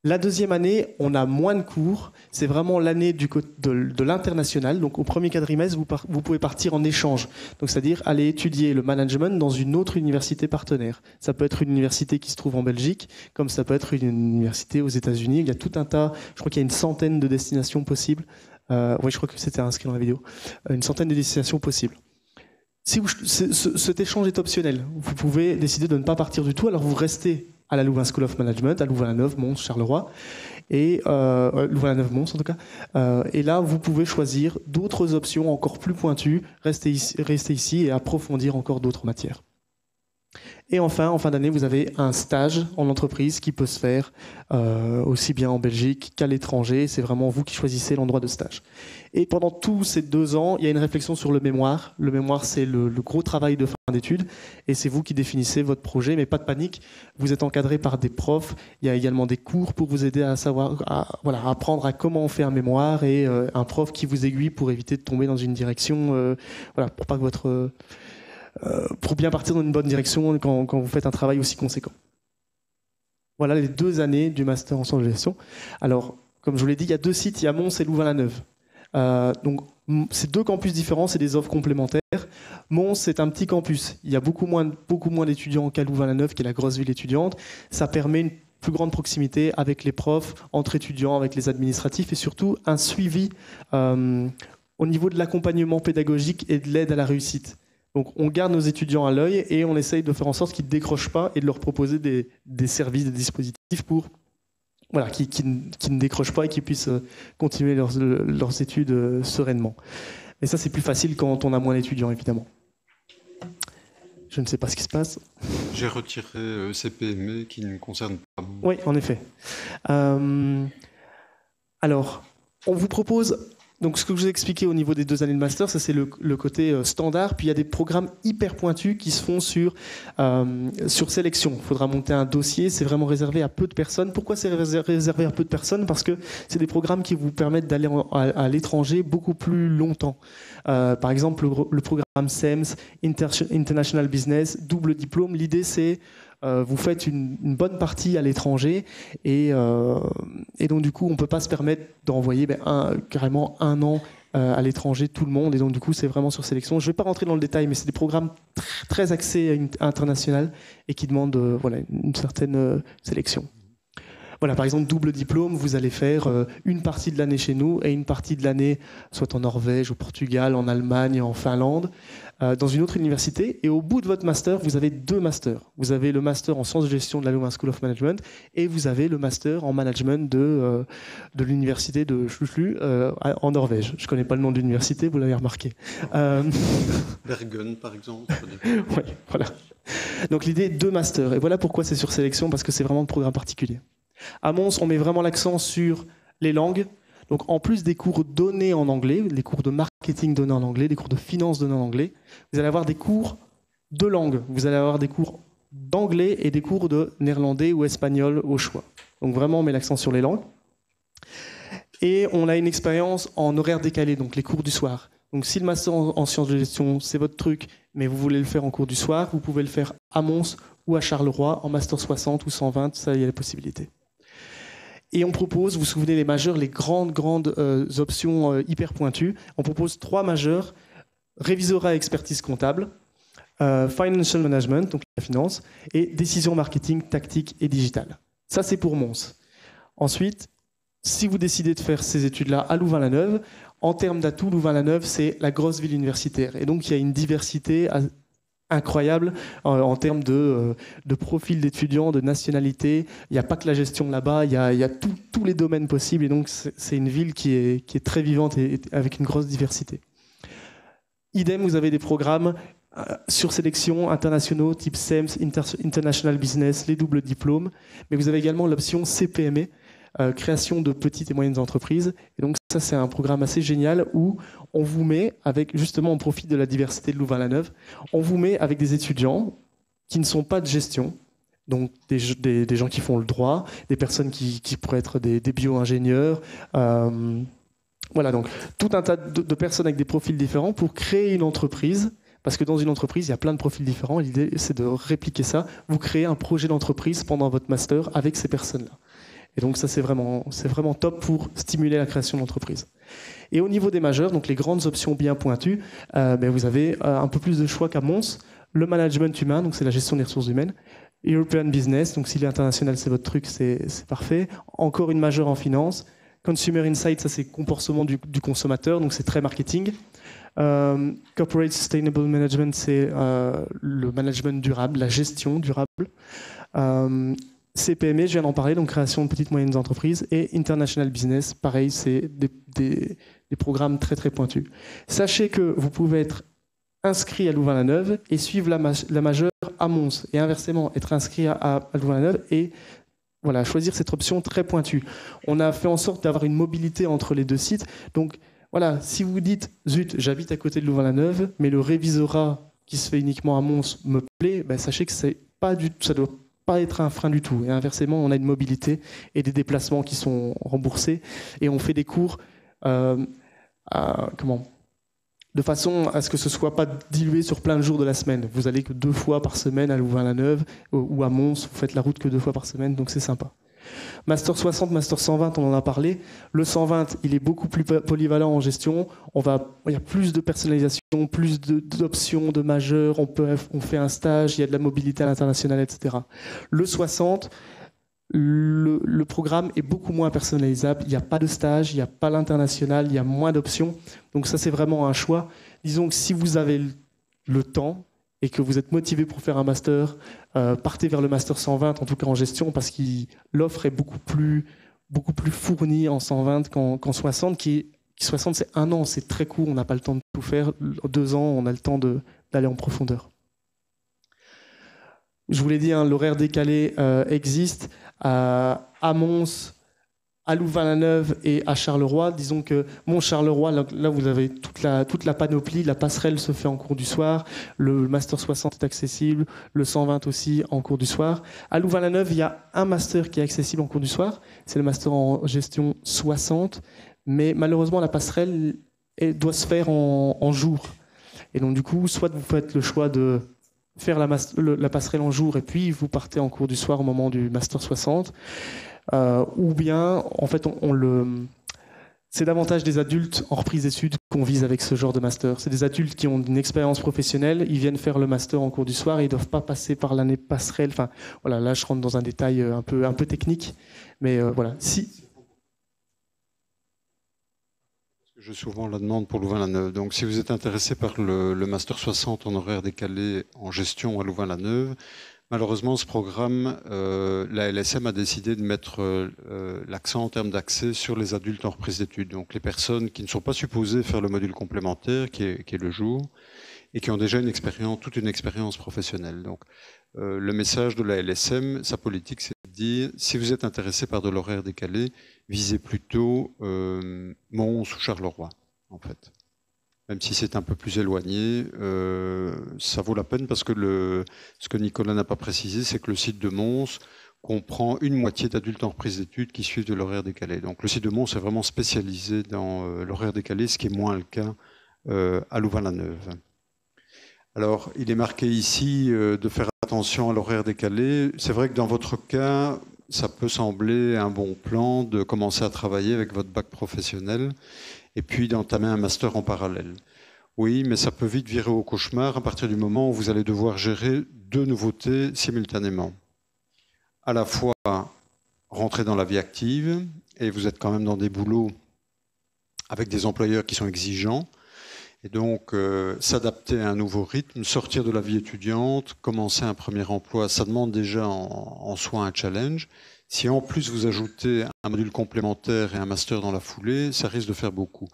La deuxième année, on a moins de cours. C'est vraiment l'année de l'international. Donc au premier quadrimestre, vous pouvez partir en échange. Donc c'est-à-dire aller étudier le management dans une autre université partenaire. Ça peut être une université qui se trouve en Belgique, comme ça peut être une université aux États-Unis. Il y a tout un tas, je crois qu'il y a une centaine de destinations possibles. Oui, je crois que c'était inscrit dans la vidéo. Une centaine de destinations possibles. Si cet échange est optionnel, vous pouvez décider de ne pas partir du tout, alors vous restez à la Louvain School of Management, à Louvain-la-Neuve, Mons, Charleroi, et Louvain-la-Neuve, Mons en tout cas. Et là, vous pouvez choisir d'autres options encore plus pointues, rester ici et approfondir encore d'autres matières. Et enfin, en fin d'année, vous avez un stage en entreprise qui peut se faire aussi bien en Belgique qu'à l'étranger. C'est vraiment vous qui choisissez l'endroit de stage. Et pendant tous ces 2 ans, il y a une réflexion sur le mémoire. Le mémoire, c'est le gros travail de fin d'études. Et c'est vous qui définissez votre projet. Mais pas de panique, vous êtes encadré par des profs. Il y a également des cours pour vous aider à savoir, apprendre à comment on fait un mémoire et un prof qui vous aiguille pour éviter de tomber dans une direction, pour pas que pour bien partir dans une bonne direction quand vous faites un travail aussi conséquent. Voilà les 2 années du master en sciences de gestion. Alors, comme je vous l'ai dit, il y a 2 sites, il y a Mons et Louvain-la-Neuve. Donc, c'est 2 campus différents, c'est des offres complémentaires. Mons, c'est un petit campus. Il y a beaucoup moins d'étudiants qu'à Louvain-la-Neuve, qui est la grosse ville étudiante. Ça permet une plus grande proximité avec les profs, entre étudiants, avec les administratifs et surtout un suivi au niveau de l'accompagnement pédagogique et de l'aide à la réussite. Donc on garde nos étudiants à l'œil et on essaye de faire en sorte qu'ils ne décrochent pas et de leur proposer des services, des dispositifs pour qui ne décrochent pas et qui puissent continuer leurs études sereinement. Mais ça, c'est plus facile quand on a moins d'étudiants, évidemment. Je ne sais pas ce qui se passe. J'ai retiré CPME qui ne concerne pas moi. Oui, en effet. Alors, on vous propose... Donc, ce que je vous ai expliqué au niveau des 2 années de master, ça c'est le côté standard. Puis il y a des programmes hyper pointus qui se font sur sélection. Il faudra monter un dossier. C'est vraiment réservé à peu de personnes. Pourquoi c'est réservé à peu de personnes? Parce que c'est des programmes qui vous permettent d'aller à l'étranger beaucoup plus longtemps. Par exemple, le programme SEMS, International Business, double diplôme. L'idée, c'est vous faites une bonne partie à l'étranger et donc du coup on peut pas se permettre d'envoyer carrément un an à l'étranger tout le monde, et donc du coup c'est vraiment sur sélection. Je vais pas rentrer dans le détail, mais c'est des programmes très axés à international et qui demandent une certaine sélection. Voilà, par exemple, double diplôme, vous allez faire une partie de l'année chez nous et une partie de l'année soit en Norvège, au Portugal, en Allemagne, en Finlande, dans une autre université. Et au bout de votre master, vous avez 2 masters. Vous avez le master en sciences de gestion de la Leuven School of Management et vous avez le master en management de l'université de Slushlu en Norvège. Je ne connais pas le nom de l'université, vous l'avez remarqué. Bergen, par exemple. Oui, voilà. Donc l'idée, 2 masters. Et voilà pourquoi c'est sur sélection, parce que c'est vraiment un programme particulier. À Mons, on met vraiment l'accent sur les langues. Donc, en plus des cours donnés en anglais, les cours de marketing donnés en anglais, des cours de finance donnés en anglais, vous allez avoir des cours de langue. Vous allez avoir des cours d'anglais et des cours de néerlandais ou espagnol au choix. Donc, vraiment, on met l'accent sur les langues. Et on a une expérience en horaire décalé, donc les cours du soir. Donc, si le master en sciences de gestion, c'est votre truc, mais vous voulez le faire en cours du soir, vous pouvez le faire à Mons ou à Charleroi, en master 60 ou 120, ça, il y a la possibilité. Et on propose, vous vous souvenez, les majeurs, les grandes options hyper pointues. On propose 3 majeurs: révisorat et expertise comptable, financial management, donc la finance, et décision marketing, tactique et digital. Ça, c'est pour Mons. Ensuite, si vous décidez de faire ces études-là à Louvain-la-Neuve, en termes d'atouts, Louvain-la-Neuve, c'est la grosse ville universitaire. Et donc, il y a une diversité incroyable en termes de profil d'étudiants, de nationalité. Il n'y a pas que la gestion là-bas, il y a tous les domaines possibles. Et donc, c'est une ville qui est très vivante et avec une grosse diversité. Idem, vous avez des programmes sur sélection internationaux, type SEMS, International Business, les doubles diplômes. Mais vous avez également l'option CPME, création de petites et moyennes entreprises. Et donc, ça, c'est un programme assez génial où on vous met avec, justement, on profite de la diversité de Louvain-la-Neuve, on vous met avec des étudiants qui ne sont pas de gestion, donc des gens qui font le droit, des personnes qui pourraient être des bio-ingénieurs, voilà, donc tout un tas de personnes avec des profils différents pour créer une entreprise, parce que dans une entreprise, il y a plein de profils différents, l'idée, c'est de répliquer ça, vous créez un projet d'entreprise pendant votre master avec ces personnes-là. Et donc ça, c'est vraiment top pour stimuler la création d'entreprise. Et au niveau des majeurs, donc les grandes options bien pointues, vous avez un peu plus de choix qu'à Mons. Le management humain, donc c'est la gestion des ressources humaines. European Business, donc si l'international c'est votre truc, c'est parfait. Encore une majeure en finance. Consumer Insight, ça c'est comportement du consommateur, donc c'est très marketing. Corporate Sustainable Management, c'est le management durable, la gestion durable. CPME, je viens d'en parler, donc création de petites et moyennes entreprises, et International Business, pareil, c'est des programmes très très pointus. Sachez que vous pouvez être inscrit à Louvain-la-Neuve et suivre la majeure à Mons, et inversement, être inscrit à Louvain-la-Neuve et voilà, choisir cette option très pointue. On a fait en sorte d'avoir une mobilité entre les 2 sites, donc voilà, si vous dites « zut, j'habite à côté de Louvain-la-Neuve, mais le révisorat qui se fait uniquement à Mons me plaît », sachez que c'est pas ça doit pas être un frein du tout. Et inversement, on a une mobilité et des déplacements qui sont remboursés. Et on fait des cours de façon à ce que ce ne soit pas dilué sur plein de jours de la semaine. Vous allez que 2 fois par semaine à Louvain-la-Neuve ou à Mons, vous faites la route que 2 fois par semaine, donc c'est sympa. Master 60, Master 120, on en a parlé. Le 120, il est beaucoup plus polyvalent en gestion. Il y a plus de personnalisation, plus d'options, de majeurs. On fait un stage, il y a de la mobilité à l'international, etc. Le 60, le programme est beaucoup moins personnalisable. Il n'y a pas de stage, il n'y a pas l'international, il y a moins d'options. Donc ça, c'est vraiment un choix. Disons que si vous avez le temps et que vous êtes motivé pour faire un master, partez vers le master 120, en tout cas en gestion, parce que l'offre est beaucoup plus fournie en 120 qu'en 60, qui 60, c'est 1 an, c'est très court, on n'a pas le temps de tout faire. 2 ans, on a le temps d'aller en profondeur. Je vous l'ai dit, l'horaire décalé existe. À Mons, à Louvain-la-Neuve et à Charleroi. Disons que Mont-Charleroi, là vous avez toute la panoplie, la passerelle se fait en cours du soir, le Master 60 est accessible, le 120 aussi en cours du soir. À Louvain-la-Neuve, il y a un Master qui est accessible en cours du soir, c'est le Master en gestion 60, mais malheureusement la passerelle doit se faire en jour. Et donc du coup, soit vous faites le choix de faire la passerelle en jour et puis vous partez en cours du soir au moment du Master 60. Ou bien, en fait, c'est davantage des adultes en reprise d'études qu'on vise avec ce genre de master. C'est des adultes qui ont une expérience professionnelle, ils viennent faire le master en cours du soir et ils ne doivent pas passer par l'année passerelle. Enfin, voilà, là, je rentre dans un détail un peu technique, mais voilà. J'ai souvent la demande pour Louvain-la-Neuve. Donc, si vous êtes intéressé par le Master 60 en horaire décalé en gestion à Louvain-la-Neuve, malheureusement, ce programme, la LSM a décidé de mettre l'accent en termes d'accès sur les adultes en reprise d'études. Donc, les personnes qui ne sont pas supposées faire le module complémentaire, qui est le jour, et qui ont déjà toute une expérience professionnelle. Donc, le message de la LSM, sa politique, c'est de dire, si vous êtes intéressé par de l'horaire décalé, visez plutôt Mons ou Charleroi, en fait. Même si c'est un peu plus éloigné, ça vaut la peine parce que ce que Nicolas n'a pas précisé, c'est que le site de Mons comprend une moitié d'adultes en reprise d'études qui suivent de l'horaire décalé. Donc le site de Mons est vraiment spécialisé dans l'horaire décalé, ce qui est moins le cas à Louvain-la-Neuve. Alors, il est marqué ici de faire attention à l'horaire décalé. C'est vrai que dans votre cas, ça peut sembler un bon plan de commencer à travailler avec votre bac professionnel et puis d'entamer un master en parallèle. Oui, mais ça peut vite virer au cauchemar à partir du moment où vous allez devoir gérer deux nouveautés simultanément. À la fois rentrer dans la vie active, et vous êtes quand même dans des boulots avec des employeurs qui sont exigeants, et donc s'adapter à un nouveau rythme, sortir de la vie étudiante, commencer un premier emploi, ça demande déjà en soi un challenge. Si en plus vous ajoutez un module complémentaire et un master dans la foulée, ça risque de faire beaucoup.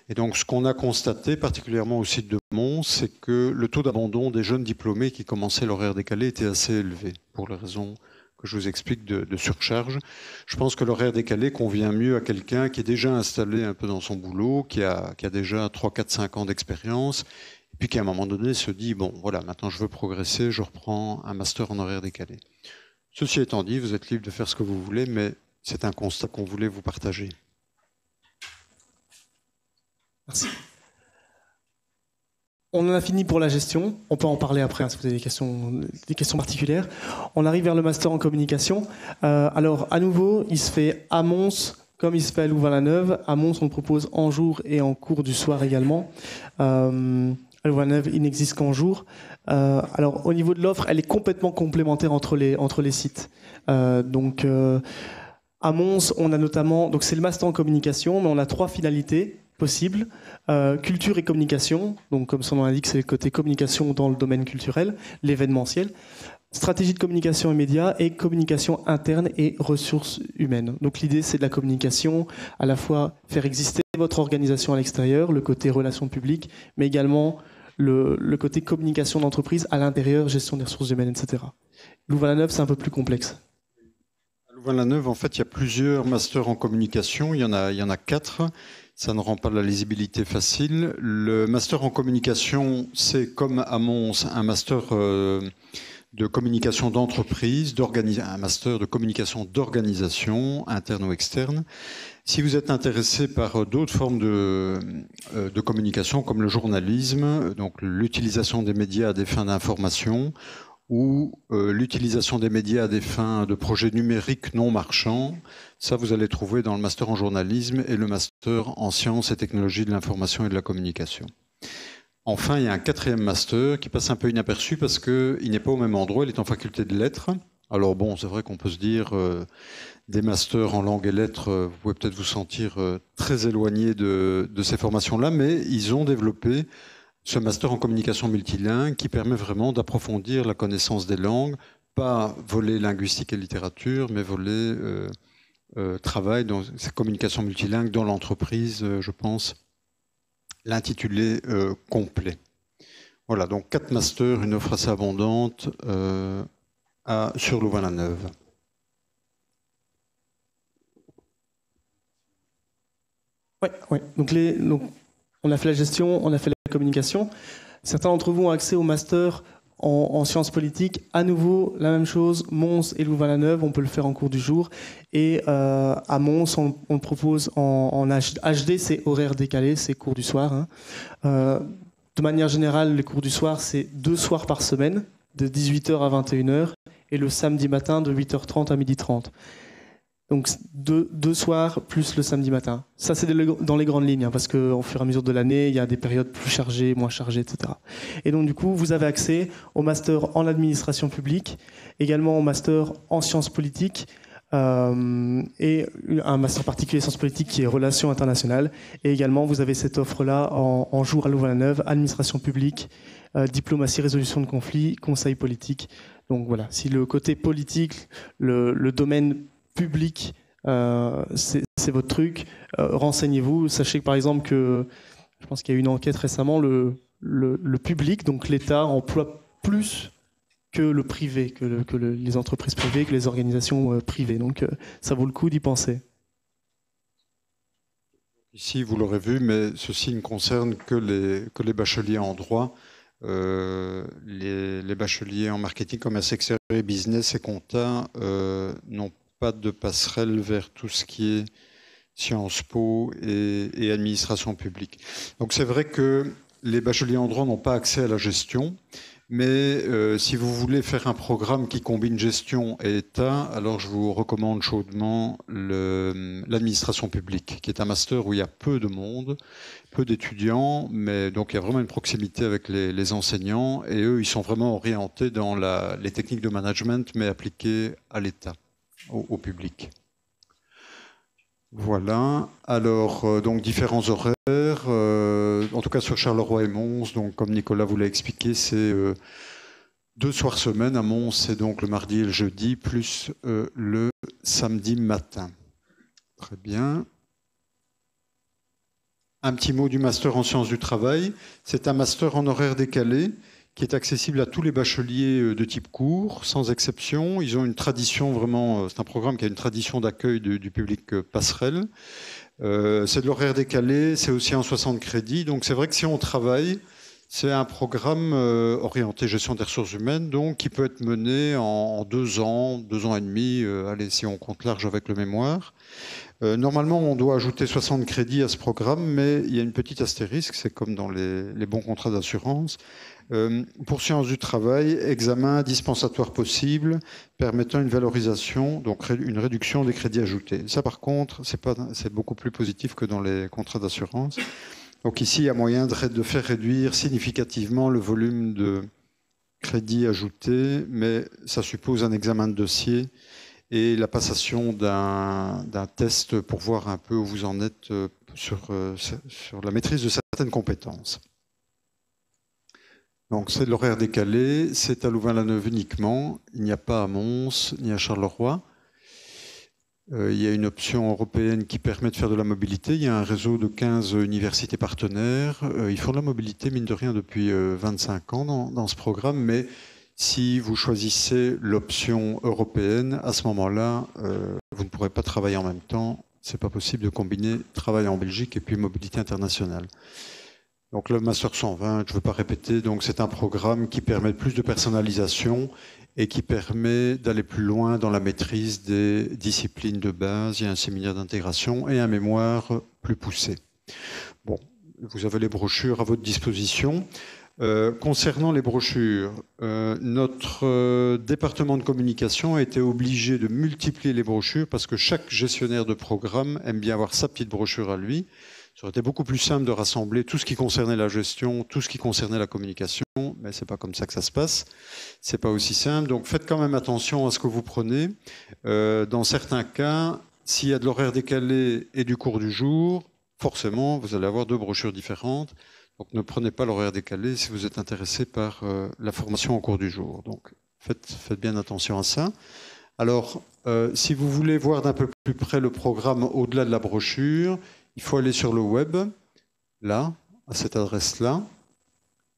Et donc ce qu'on a constaté, particulièrement au site de Mons, c'est que le taux d'abandon des jeunes diplômés qui commençaient l'horaire décalé était assez élevé, pour les raisons que je vous explique de surcharge. Je pense que l'horaire décalé convient mieux à quelqu'un qui est déjà installé un peu dans son boulot, qui a déjà 3, 4, 5 ans d'expérience, et puis qui à un moment donné se dit, bon voilà, maintenant je veux progresser, je reprends un master en horaire décalé. Ceci étant dit, vous êtes libre de faire ce que vous voulez, mais c'est un constat qu'on voulait vous partager. Merci. On en a fini pour la gestion. On peut en parler après hein, si vous avez des questions particulières. On arrive vers le master en communication. Alors, à nouveau, il se fait à Mons comme il se fait à Louvain-la-Neuve. À Mons, on le propose en jour et en cours du soir également. À Louvain-la-Neuve, il n'existe qu'en jour. Alors, au niveau de l'offre, elle est complètement complémentaire entre les sites. Donc, à Mons, on a notamment... Donc, c'est le master en communication, mais on a 3 finalités possibles. Culture et communication, donc comme son nom l'indique, c'est le côté communication dans le domaine culturel, l'événementiel. Stratégie de communication et médias et communication interne et ressources humaines. Donc l'idée, c'est de la communication, à la fois faire exister votre organisation à l'extérieur, le côté relations publiques, mais également le côté communication d'entreprise à l'intérieur, gestion des ressources humaines, etc. Louvain-la-Neuve, c'est un peu plus complexe. À Louvain-la-Neuve, en fait, il y a plusieurs masters en communication. Il y en a 4. Ça ne rend pas la lisibilité facile. Le master en communication, c'est comme à Mons, un master de communication d'entreprise, un master de communication d'organisation, interne ou externe. Si vous êtes intéressé par d'autres formes de communication, comme le journalisme, donc l'utilisation des médias à des fins d'information, ou l'utilisation des médias à des fins de projets numériques non marchands. Ça, vous allez trouver dans le master en journalisme et le master en sciences et technologies de l'information et de la communication. Enfin, il y a un 4e master qui passe un peu inaperçu parce qu'il n'est pas au même endroit, il est en faculté de lettres. Alors bon, c'est vrai qu'on peut se dire, des masters en langue et lettres, vous pouvez peut-être vous sentir très éloigné de ces formations-là, mais ils ont développé ce master en communication multilingue qui permet vraiment d'approfondir la connaissance des langues, pas volet linguistique et littérature, mais volet travail, dans cette communication multilingue dans l'entreprise, je pense, l'intitulé complet. Voilà, donc 4 masters, une offre assez abondante sur Louvain-la-Neuve. Oui. Donc on a fait la gestion, on a fait la communication. Certains d'entre vous ont accès au master en sciences politiques. À nouveau, la même chose, Mons et Louvain-la-Neuve, on peut le faire en cours du jour. Et à Mons, on le propose en HD, c'est horaire décalé, c'est cours du soir. Hein. De manière générale, les cours du soir, c'est 2 soirs par semaine. de 18h à 21h et le samedi matin de 8h30 à 12h30. Donc deux soirs plus le samedi matin. Ça, c'est dans les grandes lignes, hein, parce qu'au fur et à mesure de l'année, il y a des périodes plus chargées, moins chargées, etc. Et donc, du coup, vous avez accès au master en administration publique, également au master en sciences politiques, et un master particulier sciences politiques qui est relations internationales. Et également, vous avez cette offre-là en jour à Louvain-la-Neuve, administration publique, diplomatie, résolution de conflits, conseil politique. Donc voilà, si le côté politique, le domaine public, c'est votre truc, renseignez-vous. Sachez que par exemple que, je pense qu'il y a eu une enquête récemment, le public, donc l'État, emploie plus que le privé, que les entreprises privées, que les organisations privées. Donc ça vaut le coup d'y penser. Ici, vous l'aurez vu, mais ceci ne concerne que les bacheliers en droit. Les bacheliers en marketing, commerce extérieur, business et compta n'ont pas de passerelle vers tout ce qui est Sciences Po et administration publique. Donc c'est vrai que les bacheliers en droit n'ont pas accès à la gestion, mais si vous voulez faire un programme qui combine gestion et État, alors je vous recommande chaudement l'administration publique, qui est un master où il y a peu de monde, peu d'étudiants, mais donc il y a vraiment une proximité avec les enseignants, et eux, ils sont vraiment orientés dans les techniques de management, mais appliquées à l'État, au public. Voilà. Alors, donc différents horaires. En tout cas, sur Charleroi et Mons, donc comme Nicolas vous l'a expliqué, c'est 2 soirs semaine. À Mons, c'est donc le mardi et le jeudi, plus le samedi matin. Très bien. Un petit mot du master en sciences du travail. C'est un master en horaire décalé qui est accessible à tous les bacheliers de type court, sans exception. Ils ont une tradition vraiment, c'est un programme qui a une tradition d'accueil du public passerelle. C'est de l'horaire décalé, c'est aussi en 60 crédits. Donc c'est vrai que si on travaille, c'est un programme orienté gestion des ressources humaines, donc qui peut être mené en 2 ans, 2 ans et demi, allez, si on compte large avec le mémoire. Normalement, on doit ajouter 60 crédits à ce programme, mais il y a une petite astérisque, c'est comme dans les bons contrats d'assurance. Pour sciences du travail, examen dispensatoire possible, permettant une valorisation, donc une réduction des crédits ajoutés. Ça, par contre, c'est beaucoup plus positif que dans les contrats d'assurance. Donc ici, il y a moyen de faire réduire significativement le volume de crédits ajoutés, mais ça suppose un examen de dossier et la passation d'un test pour voir un peu où vous en êtes sur la maîtrise de certaines compétences. Donc c'est de l'horaire décalé, c'est à Louvain-la-Neuve uniquement, il n'y a pas à Mons ni à Charleroi. Il y a une option européenne qui permet de faire de la mobilité, il y a un réseau de 15 universités partenaires, ils font de la mobilité mine de rien depuis 25 ans dans ce programme, mais si vous choisissez l'option européenne, à ce moment-là, vous ne pourrez pas travailler en même temps, c'est pas possible de combiner travail en Belgique et puis mobilité internationale. Donc le Master 120, je ne veux pas répéter, donc c'est un programme qui permet plus de personnalisation et qui permet d'aller plus loin dans la maîtrise des disciplines de base. Il y a un séminaire d'intégration et un mémoire plus poussé. Bon, vous avez les brochures à votre disposition. Concernant les brochures, notre département de communication a été obligé de multiplier les brochures parce que chaque gestionnaire de programme aime bien avoir sa petite brochure à lui. Ça aurait été beaucoup plus simple de rassembler tout ce qui concernait la gestion, tout ce qui concernait la communication, mais c'est pas comme ça que ça se passe. C'est pas aussi simple. Donc faites quand même attention à ce que vous prenez. Dans certains cas, s'il y a de l'horaire décalé et du cours du jour, forcément, vous allez avoir 2 brochures différentes. Donc ne prenez pas l'horaire décalé si vous êtes intéressé par la formation au cours du jour. Donc faites bien attention à ça. Alors, si vous voulez voir d'un peu plus près le programme au-delà de la brochure, il faut aller sur le web, là, à cette adresse-là.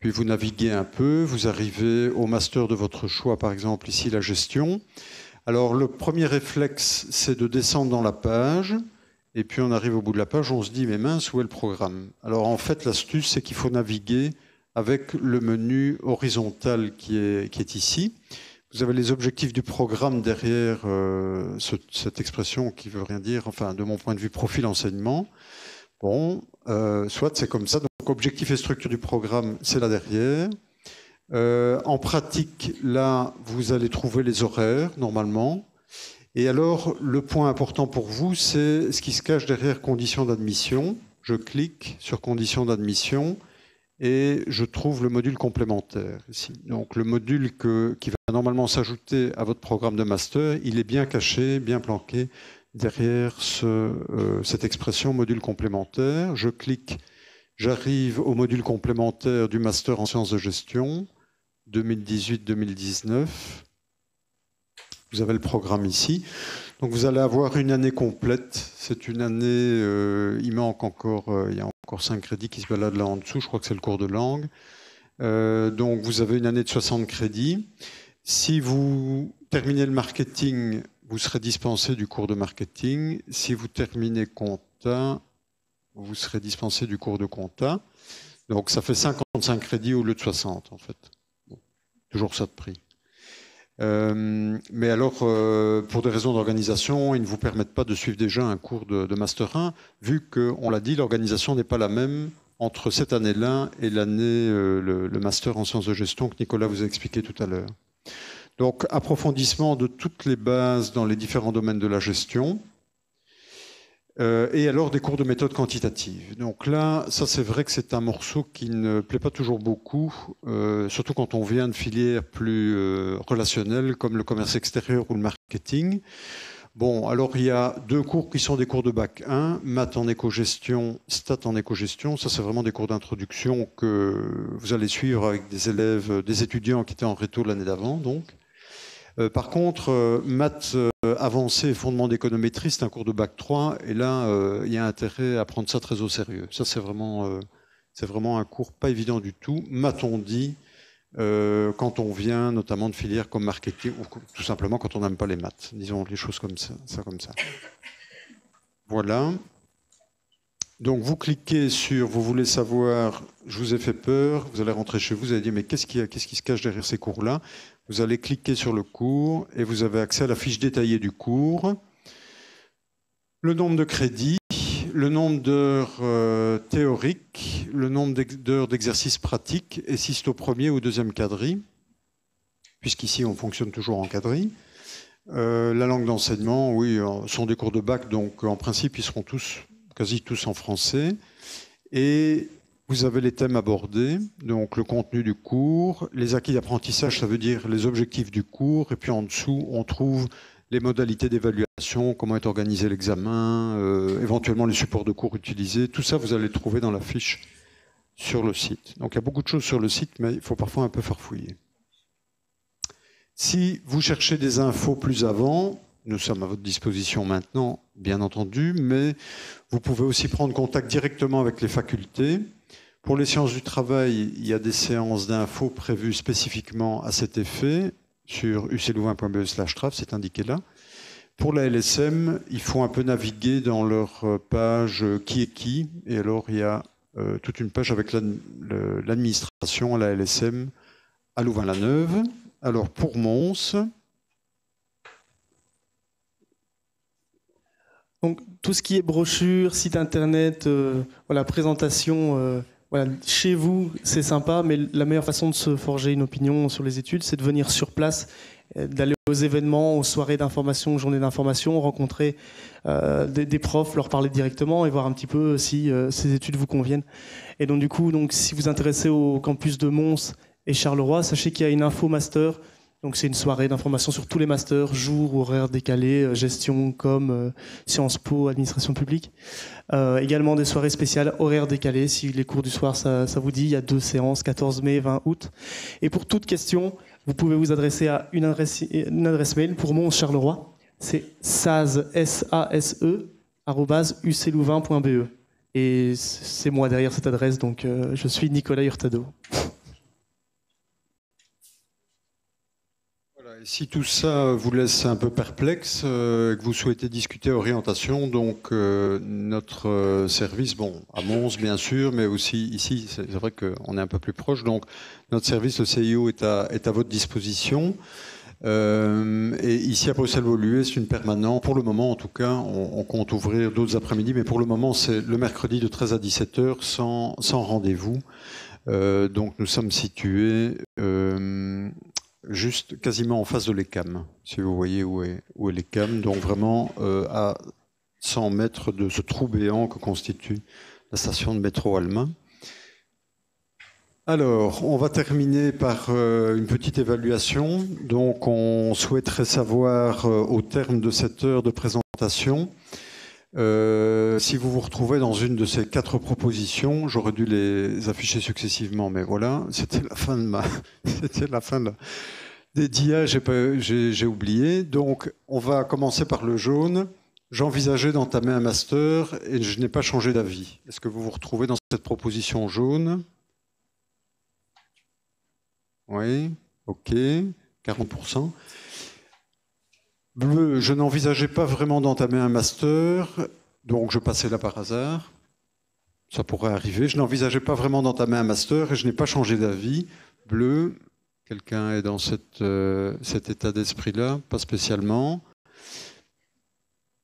Puis vous naviguez un peu, vous arrivez au master de votre choix, par exemple ici la gestion. Alors le premier réflexe, c'est de descendre dans la page. Et puis on arrive au bout de la page, on se dit, mais mince, où est le programme? Alors en fait, l'astuce, c'est qu'il faut naviguer avec le menu horizontal qui est ici. Vous avez les objectifs du programme derrière cette expression qui veut rien dire, enfin de mon point de vue, profil enseignement. Bon, soit c'est comme ça. Donc objectif et structure du programme, c'est là derrière. En pratique, là, vous allez trouver les horaires, normalement. Et alors, le point important pour vous, c'est ce qui se cache derrière conditions d'admission. Je clique sur conditions d'admission et je trouve le module complémentaire ici. Donc, le module qui va normalement s'ajouter à votre programme de master, il est bien caché, bien planqué derrière cette expression module complémentaire. Je clique, j'arrive au module complémentaire du master en sciences de gestion 2018-2019. Vous avez le programme ici. Donc vous allez avoir une année complète. C'est une année, il manque encore, il y a encore 5 crédits qui se baladent là en dessous. Je crois que c'est le cours de langue. Donc vous avez une année de 60 crédits. Si vous terminez le marketing, vous serez dispensé du cours de marketing. Si vous terminez compta, vous serez dispensé du cours de compta. Donc ça fait 55 crédits au lieu de 60 en fait. Bon, toujours ça de prix. Mais alors, pour des raisons d'organisation, ils ne vous permettent pas de suivre déjà un cours de Master 1, vu qu'on l'a dit, l'organisation n'est pas la même entre cette année-là et l'année, le Master en sciences de gestion que Nicolas vous a expliqué tout à l'heure. Donc, approfondissement de toutes les bases dans les différents domaines de la gestion. Et alors des cours de méthode quantitative. Donc là, ça c'est vrai que c'est un morceau qui ne plaît pas toujours beaucoup, surtout quand on vient de filières plus relationnelles comme le commerce extérieur ou le marketing. Bon, alors il y a 2 cours qui sont des cours de bac 1, maths en éco-gestion, stats en éco-gestion. Ça c'est vraiment des cours d'introduction que vous allez suivre avec des élèves, des étudiants qui étaient en réto l'année d'avant donc. Par contre, maths avancé et fondement d'économétrie, c'est un cours de bac 3, et là, il y a intérêt à prendre ça très au sérieux. Ça, c'est vraiment un cours pas évident du tout, m'a-t-on dit, quand on vient notamment de filières comme marketing, ou tout simplement quand on n'aime pas les maths, disons les choses comme ça. Voilà. Donc vous cliquez sur, vous voulez savoir, je vous ai fait peur, vous allez rentrer chez vous, vous allez dire mais qu'est-ce qui se cache derrière ces cours-là? Vous allez cliquer sur le cours et vous avez accès à la fiche détaillée du cours, le nombre de crédits, le nombre d'heures théoriques, le nombre d'heures d'exercice pratique, et si c'est au premier ou deuxième quadri, puisqu'ici on fonctionne toujours en quadri. La langue d'enseignement, oui, sont des cours de bac, donc en principe ils seront quasi tous en français. Et vous avez les thèmes abordés, donc le contenu du cours, les acquis d'apprentissage, ça veut dire les objectifs du cours, et puis en dessous, on trouve les modalités d'évaluation, comment est organisé l'examen, éventuellement les supports de cours utilisés. Tout ça, vous allez le trouver dans la fiche sur le site. Donc il y a beaucoup de choses sur le site, mais il faut parfois un peu farfouiller. Si vous cherchez des infos plus avant, nous sommes à votre disposition maintenant, bien entendu, mais vous pouvez aussi prendre contact directement avec les facultés. Pour les sciences du travail, il y a des séances d'infos prévues spécifiquement à cet effet sur uclouvain.be/traf, c'est indiqué là. Pour la LSM, il faut un peu naviguer dans leur page qui est qui, et alors il y a toute une page avec l'administration à la LSM à Louvain-la-Neuve. Alors pour Mons, donc tout ce qui est brochure, site internet, voilà, présentation, voilà, chez vous c'est sympa, mais la meilleure façon de se forger une opinion sur les études, c'est de venir sur place, d'aller aux événements, aux soirées d'information, aux journées d'information, rencontrer des profs, leur parler directement et voir un petit peu si ces études vous conviennent. Et donc du coup, si vous vous intéressez au campus de Mons et Charleroi, sachez qu'il y a une info master. Donc c'est une soirée d'information sur tous les masters, jours, horaires décalés, gestion, com, Sciences Po, administration publique. Également des soirées spéciales, horaires décalés, si les cours du soir ça vous dit. Il y a 2 séances, 14 mai, 20 août. Et pour toute question, vous pouvez vous adresser à une adresse mail pour Mons Charleroi. C'est sase, @uclouvain.be. Et c'est moi derrière cette adresse, donc je suis Nicolas Hurtado. Si tout ça vous laisse un peu perplexe, que vous souhaitez discuter orientation, donc notre service, bon, à Mons bien sûr, mais aussi ici, c'est vrai qu'on est un peu plus proche, donc notre service, le CIO, est à votre disposition. Et ici à Bruxelles-Woluwe, c'est une permanente. Pour le moment, en tout cas, on compte ouvrir d'autres après-midi, mais pour le moment, c'est le mercredi de 13 à 17h sans rendez-vous. Donc nous sommes situés juste quasiment en face de l'ECAM, si vous voyez où est l'ECAM, donc vraiment à 100 mètres de ce trou béant que constitue la station de métro Alma. Alors, on va terminer par une petite évaluation. Donc, on souhaiterait savoir, au terme de cette heure de présentation, si vous vous retrouvez dans une de ces 4 propositions. J'aurais dû les afficher successivement, mais voilà, c'était la fin de c'était la fin des dias, j'ai oublié. Donc, on va commencer par le jaune. J'envisageais d'entamer un master et je n'ai pas changé d'avis. Est-ce que vous vous retrouvez dans cette proposition jaune ? Oui, ok, 40%. Bleu, je n'envisageais pas vraiment d'entamer un master, donc je passais là par hasard. Ça pourrait arriver. Je n'envisageais pas vraiment d'entamer un master et je n'ai pas changé d'avis. Bleu, quelqu'un est dans cet état d'esprit-là? Pas spécialement.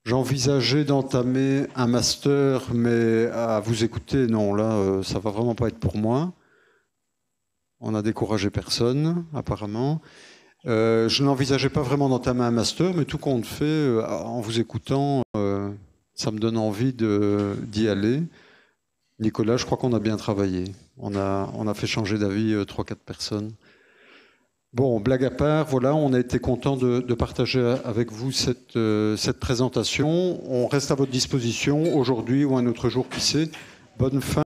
J'envisageais d'entamer un master, mais à vous écouter, non, là, ça va vraiment pas être pour moi. On n'a découragé personne, apparemment. Je n'envisageais pas vraiment d'entamer un master, mais tout compte fait, en vous écoutant, ça me donne envie d'y aller. Nicolas, je crois qu'on a bien travaillé. On a fait changer d'avis 3-4 personnes. Bon, blague à part, voilà, on a été content de partager avec vous cette présentation. On reste à votre disposition aujourd'hui ou un autre jour, qui sait. Bonne fin.